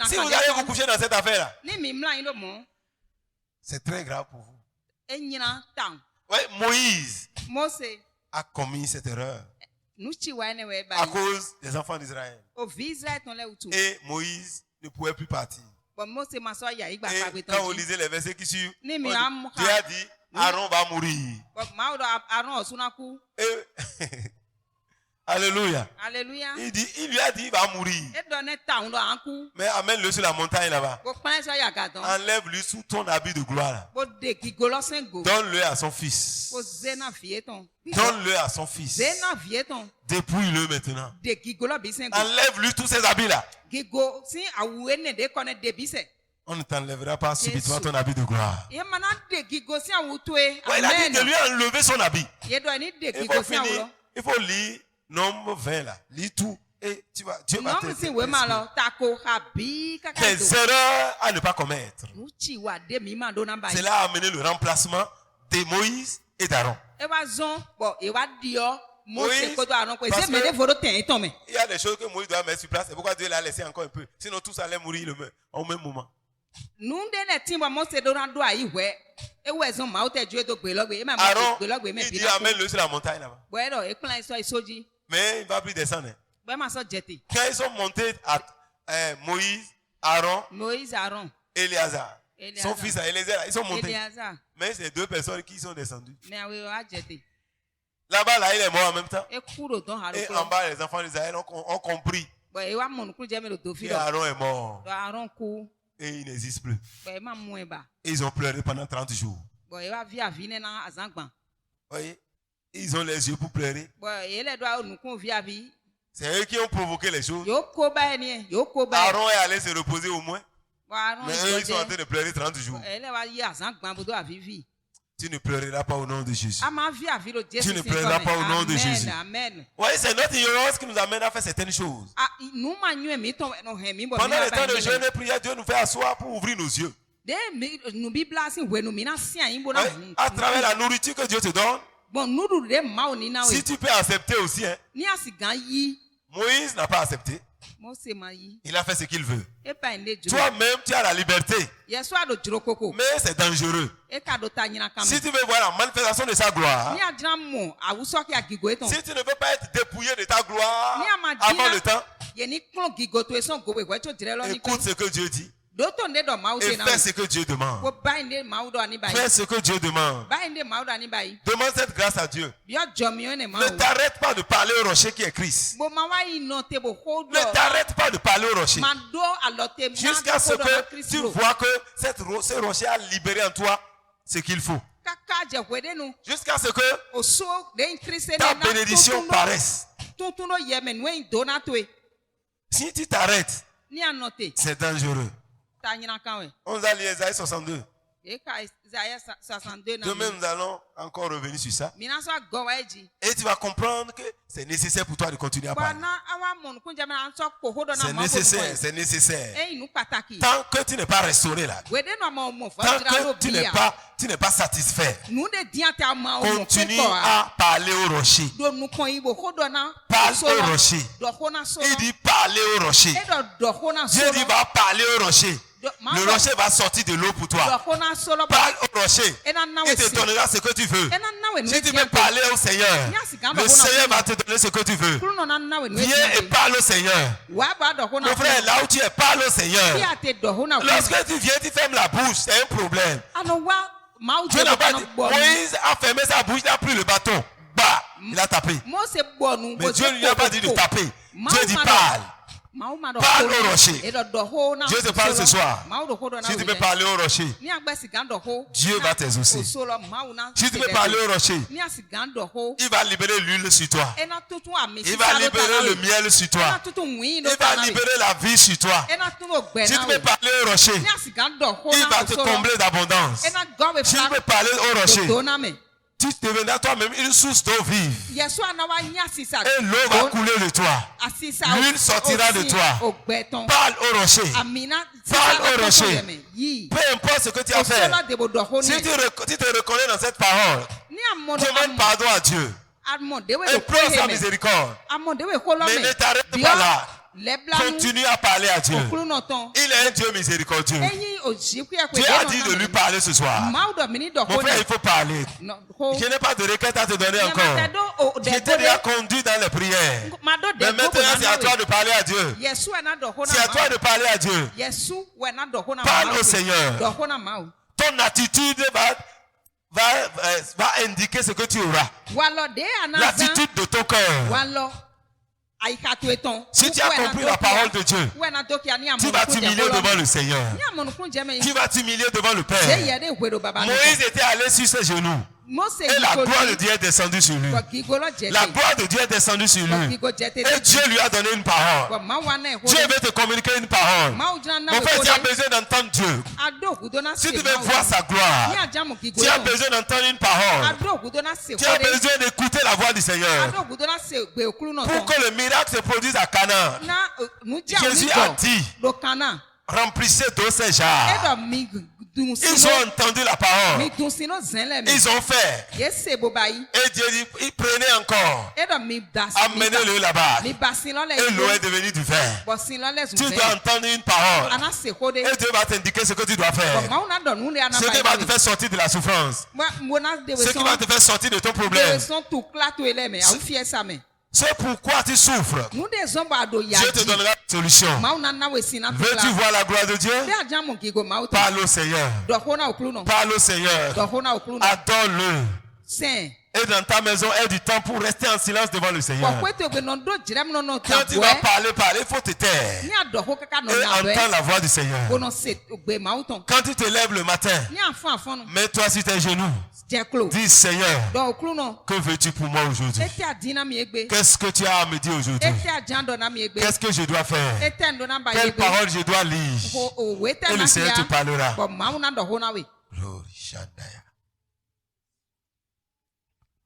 Si vous allez vous coucher dans cette affaire là, c'est très grave pour vous. Ouais, Moïse Mose. a commis cette erreur Nuchiwa ene we à ba. cause des enfants d'Israël. O vi Israël ton le utu. Et Moïse ne pouvait plus partir. Bon Mose ma so ya igba Et pa gbe quand on ton. lisait les versets qui suivent, Ni mi Dieu am a dit Aaron va mourir. Bon ma do Aaron osunaku. Et Alléluia. Alléluia. Il lui a dit il va mourir. E do ne ta ndo anku. Mais amène-le sur la montagne là-bas. Bo pan so ya gadon. Enlève-lui sous ton habit de gloire. Là. Bo de gigolo sengo. Donne-le à son fils. Bo zena vieton. Donne-le à son fils. Zena vieton. Dépouille-le maintenant. De gigolo bi sengo. Enlève-lui tous ces habits là. Gigo si awuwe ne de kone de bi se. On ne t'enlèvera pas subitement Jésus. ton habit de gloire. Ye mana de gigo si awutwe. Ouais, il a dit de lui enlever son habit. Ye do ni de Il gigo faut si finir. awulo. Il faut lire Nombre 20 là. Lis tout. Et tu vas, Dieu va Non si we ma lo tako habi kaka tes do. erreurs à ne pas commettre. Nuchiwa de mi ma do na ba. Cela a amené le remplacement de Moïse et d'Aaron. E wa zon bo e wa dio Mose Moïse, ko do Aaron ko parce se me de que- foro ten ton me. Il y a des choses que Moïse doit mettre sur place. C'est pourquoi Dieu l'a laissé encore un peu. Sinon tous allaient mourir au même moment. Nu de ne timbo Mose do na do ayi we. E we zon ma o te ju do gbe logbe. E ma mo Aaron, gbe logbe me il bi dit na. amène-le sur la montagne là-bas. Bo e do e plan so isoji. Mais il ne va plus descendre. Hein. Bo ma so jeti. Quand ils sont montés à Moïse, Aaron, Moïse Aaron. Éléazar, Éléazar. son fils à Éléazar, ils sont montés. Eliazar. Mais c'est deux personnes qui sont descendues. Me awe a jeti. Là-bas, là, il est mort en même temps. E kuro don haro Et en ko. bas, les enfants d'Israël ont compris Bo e wa mo nu je me lo do fi que lo. Aaron est mort Do Aaron ku. et il n'existe plus. Bo e ma mu e ba. Et ils ont pleuré pendant 30 jours. Bo e wa vi avi ne na azangban. Vous voyez? Ils ont les yeux pour pleurer. Bo e le do a nu kun vi avi. C'est eux qui ont provoqué les choses. Yo ko ba ni, yo ko ba. Aaron est allé se reposer au moins. Bo Aaron Mais eux, ils sont en train de pleurer 30 jours. ele wa yi azangban bo do avi vi. Tu ne pleureras pas au nom de Jésus. A ma vi avi lo Jésus. Tu ne pleureras pas au nom de Jésus. Amen. Vous voyez, c'est notre ignorance qui nous amène à faire certaines choses. Ah, nous manio mi ton no he mi bo. Pendant le temps de jeûne et prière, Dieu nous fait asseoir pour ouvrir nos yeux. De mi nu bibla sin we nu mi na sian yin bo Vous na. voyez, à travers la nourriture que Dieu te donne, Bon nuru de ma oni na we. si tu peux accepter aussi, hein, Ni asigan yi. Moïse n'a pas accepté. Mose ma yi. Il a fait ce qu'il veut. E pa inde juro. Toi-même, tu as la liberté. Yesu ado juro koko. Mais c'est dangereux. E ka do ta nyina kam. Si tu veux voir la manifestation de sa gloire, Ni adina mo awuso ki agigo eton. si tu ne veux pas être dépouillé de ta gloire Ni amadina. avant le temps, Ye ni klon gigo to eson go we to dire lo ni. écoute ce que Dieu dit Do to ne do ma o et se na. fais ce que Dieu demande. Wo ba inde ma o do ani ba yi. Fais ce que Dieu demande. Ba inde ma o do ani ba yi. Demande cette grâce à Dieu. Bi o jomi o ne ma Ne o. t'arrête pas de parler au rocher qui est Christ. Bo ma wa yi no te bo hold. Ne t'arrête pas de parler au rocher. Ma do alote ma. Jusqu'à ce que tu vois que ce rocher a libéré en toi ce qu'il faut. Kaka je wede nu. Jusqu'à ce que Oso de increase ta bénédiction paraisse. Tuntuno yeme nu en donatwe. Si tu t'arrêtes, Ni anote. c'est dangereux. Ta nyina kan we. On va lire Isaïe 62. E ka Isaiah 62 na. Demain, nous allons encore revenir sur ça. Mina so go wa eji. Et tu vas comprendre que c'est nécessaire pour toi de continuer à parler. Bana awa mon kunja na so ko hodo na C'est ma. nécessaire, c'est nécessaire. E inu pataki. Tant que tu n'es pas restauré là, Wede no ma mo fa tant dira lo que tu bia. n'es pas satisfait, Nu de diante ama o mo continue ko. à parler au rocher. Do nu kon ibo hodo na. Parle au rocher. Do hona so. Il dit parler au rocher. E do hona so. Dieu dit va parler au rocher. Ma Le do- rocher va sortir de l'eau pour Do toi. hona so lo ba. Parle au rocher. E na na Il we te si. donnera ce que tu veux. E na na we nu. Si tu veux parler au Seigneur, le Seigneur va te donner ce que tu veux. Kulu no na na we nu. Viens et parle au Seigneur. Wa ba do hona. Mon frère, là où tu es, parle au Seigneur. Ki ate do hona. Lorsque tu viens, tu fermes la bouche, c'est un problème. Ano wa ma o Dieu je n'a do pas kana dit, bo. Moïse a fermé sa bouche, il a pris le bâton. Bah, il a tapé. Mose bo nu. Mais Dieu ne lui a pas dit de taper. Dieu dit parle. Parle au rocher. Dieu te parle ce soir. Si tu peux parler au rocher, Dieu va t'exaucer. Si tu peux parler au rocher, il va libérer l'huile sur toi. Il va libérer le miel sur toi. Il va libérer la vie sur toi. Si tu peux parler au rocher, il va te combler d'abondance. Si tu peux parler au rocher, tu deviendras toi-même une source d'eau vive. Et l'eau va couler de toi. L'huile sortira de toi. Parle au rocher. Parle au rocher. Peu importe ce que tu as fait. Si tu te reconnais dans cette parole, demande pardon à Dieu. Implore sa miséricorde. Mais ne t'arrête pas là. continue à parler à Dieu. Il est un Dieu miséricordieux. Dieu a dit de lui parler ce soir. Mon frère, il faut parler. Je n'ai pas de requête à te donner encore. Je t'ai déjà conduit dans les prières. Mais maintenant, c'est à toi de parler à Dieu. C'est à toi de parler à Dieu. Parle au Seigneur. Ton attitude va indiquer ce que tu auras. L'attitude de ton cœur. Si tu as compris la parole de Dieu, tu vas t'humilier devant le Seigneur. Tu vas t'humilier devant le Père. Moïse était allé sur ses genoux. Et la gloire de Dieu est descendue sur lui. La gloire de Dieu est descendue sur lui. Et Dieu lui a donné une parole. Dieu veut te communiquer une parole. Mon frère, tu as besoin d'entendre Dieu. Si tu veux voir sa gloire, tu as besoin d'entendre une parole. Tu as besoin d'écouter la voix du Seigneur. Pour que le miracle se produise à Cana, Jésus a dit, remplissez d'eau ces jarres. Ils ont entendu la parole. Ils ont fait. Et Dieu dit, il prenait encore. Amenez-le là-bas. Et l'eau est devenue du vin. Tu dois entendre une parole. Et Dieu va t'indiquer ce que tu dois faire. Ce qui va te faire sortir de la souffrance. Ce qui va te faire sortir de ton problème. C'est pourquoi tu souffres. Dieu te donnera une solution. Veux-tu voir la gloire de Dieu? Parle au Seigneur. Parle au Seigneur. Adore-le. Et dans ta maison, aie du temps pour rester en silence devant le Seigneur. Quand tu vas parler, il faut te taire. Et entendre la voix du Seigneur. Quand tu te lèves le matin, mets-toi sur tes genoux. Dis Seigneur, que veux-tu pour moi aujourd'hui? Qu'est-ce que tu as à me dire aujourd'hui? Qu'est-ce que je dois faire? Quelle parole je dois lire? Et le Seigneur te parlera. Glory Shandaya.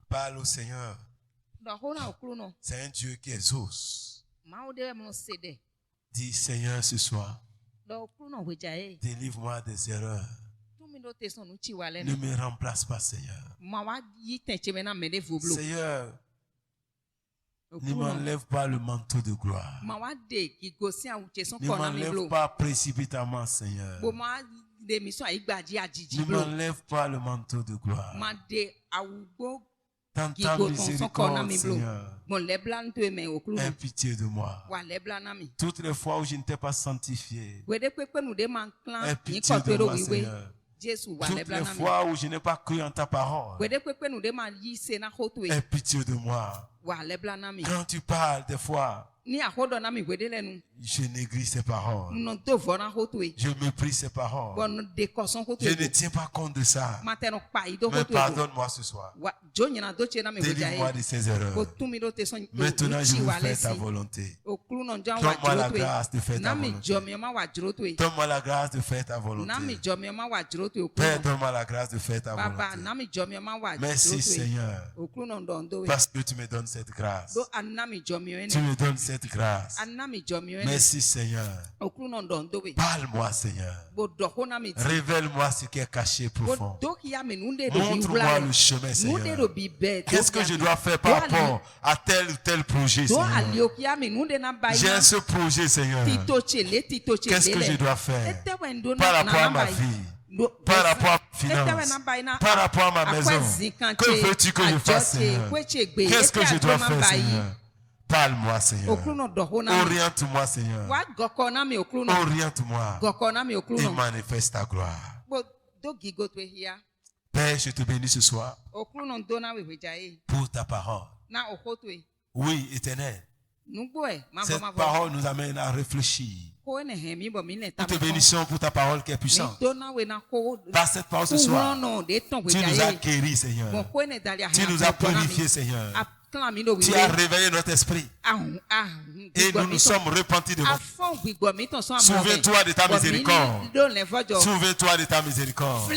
Parle au Seigneur. C'est un Dieu qui exauce. Dis Seigneur ce soir, délivre-moi des erreurs. Ne me remplace pas, Seigneur. Seigneur, ne m'enlève pas le manteau de gloire. Ne m'enlève pas précipitamment, Seigneur. Ne m'enlève pas le manteau de gloire. Dans ta miséricorde, Seigneur, aie pitié de moi. Toutes les fois où je ne t'ai pas sanctifié, aie pitié de moi, Seigneur. Toutes les fois où je n'ai pas cru en ta parole, aie pitié de moi. Quand tu parles des fois, je néglige ces paroles. Je méprise ces paroles. Je ne tiens pas compte de ça. Mais pardonne-moi ce soir. Délivre-moi de ces erreurs. Maintenant, je veux faire ta volonté. Donne-moi la grâce de faire ta volonté. Donne-moi la grâce de faire ta volonté. Père, donne-moi la grâce de faire ta volonté. Merci, Seigneur, parce que tu me donnes cette grâce. Tu me donnes cette grâce. Merci, Seigneur. Parle-moi, Seigneur. Révèle-moi ce qui est caché profond. Montre-moi le chemin, Seigneur. Qu'est-ce que je dois faire par rapport à tel ou tel projet, Seigneur? J'ai ce projet, Seigneur. Qu'est-ce que je dois faire par rapport à ma vie, par rapport à ma finance, par rapport à ma maison? Que veux-tu que je fasse, Seigneur? Qu'est-ce que je dois faire, Seigneur? Parle-moi, Seigneur. Oriente-moi, Seigneur. Oriente-moi. Et manifeste ta gloire. Père, je te bénis ce soir pour ta parole. Oui, Éternel. Cette parole nous amène à réfléchir. Nous te bénissons pour ta parole qui est puissante. Par cette parole ce soir, tu nous as guéris, Seigneur. Tu nous as purifiés, Seigneur. Tu as réveillé notre esprit. Et nous nous sommes repentis de votre. Souviens-toi de ta miséricorde. Souviens-toi de ta miséricorde.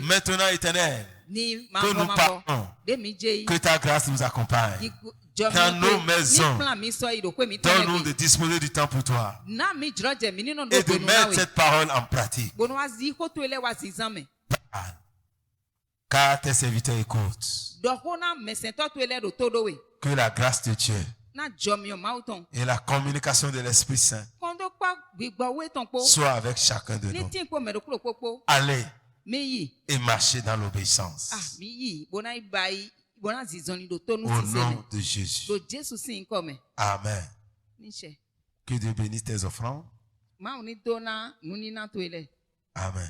Maintenant, Éternel, que nous parlons, que ta grâce nous accompagne. Dans nos maisons, donne-nous de disposer du temps pour toi. Et de mettre cette parole en pratique. Car tes serviteurs écoutent. Que la grâce de Dieu Et la communication de l'Esprit Saint soit avec chacun de nous. Allez et marchez dans l'obéissance. Au nom de Jésus. Amen. Que Dieu bénisse tes offrandes. Amen.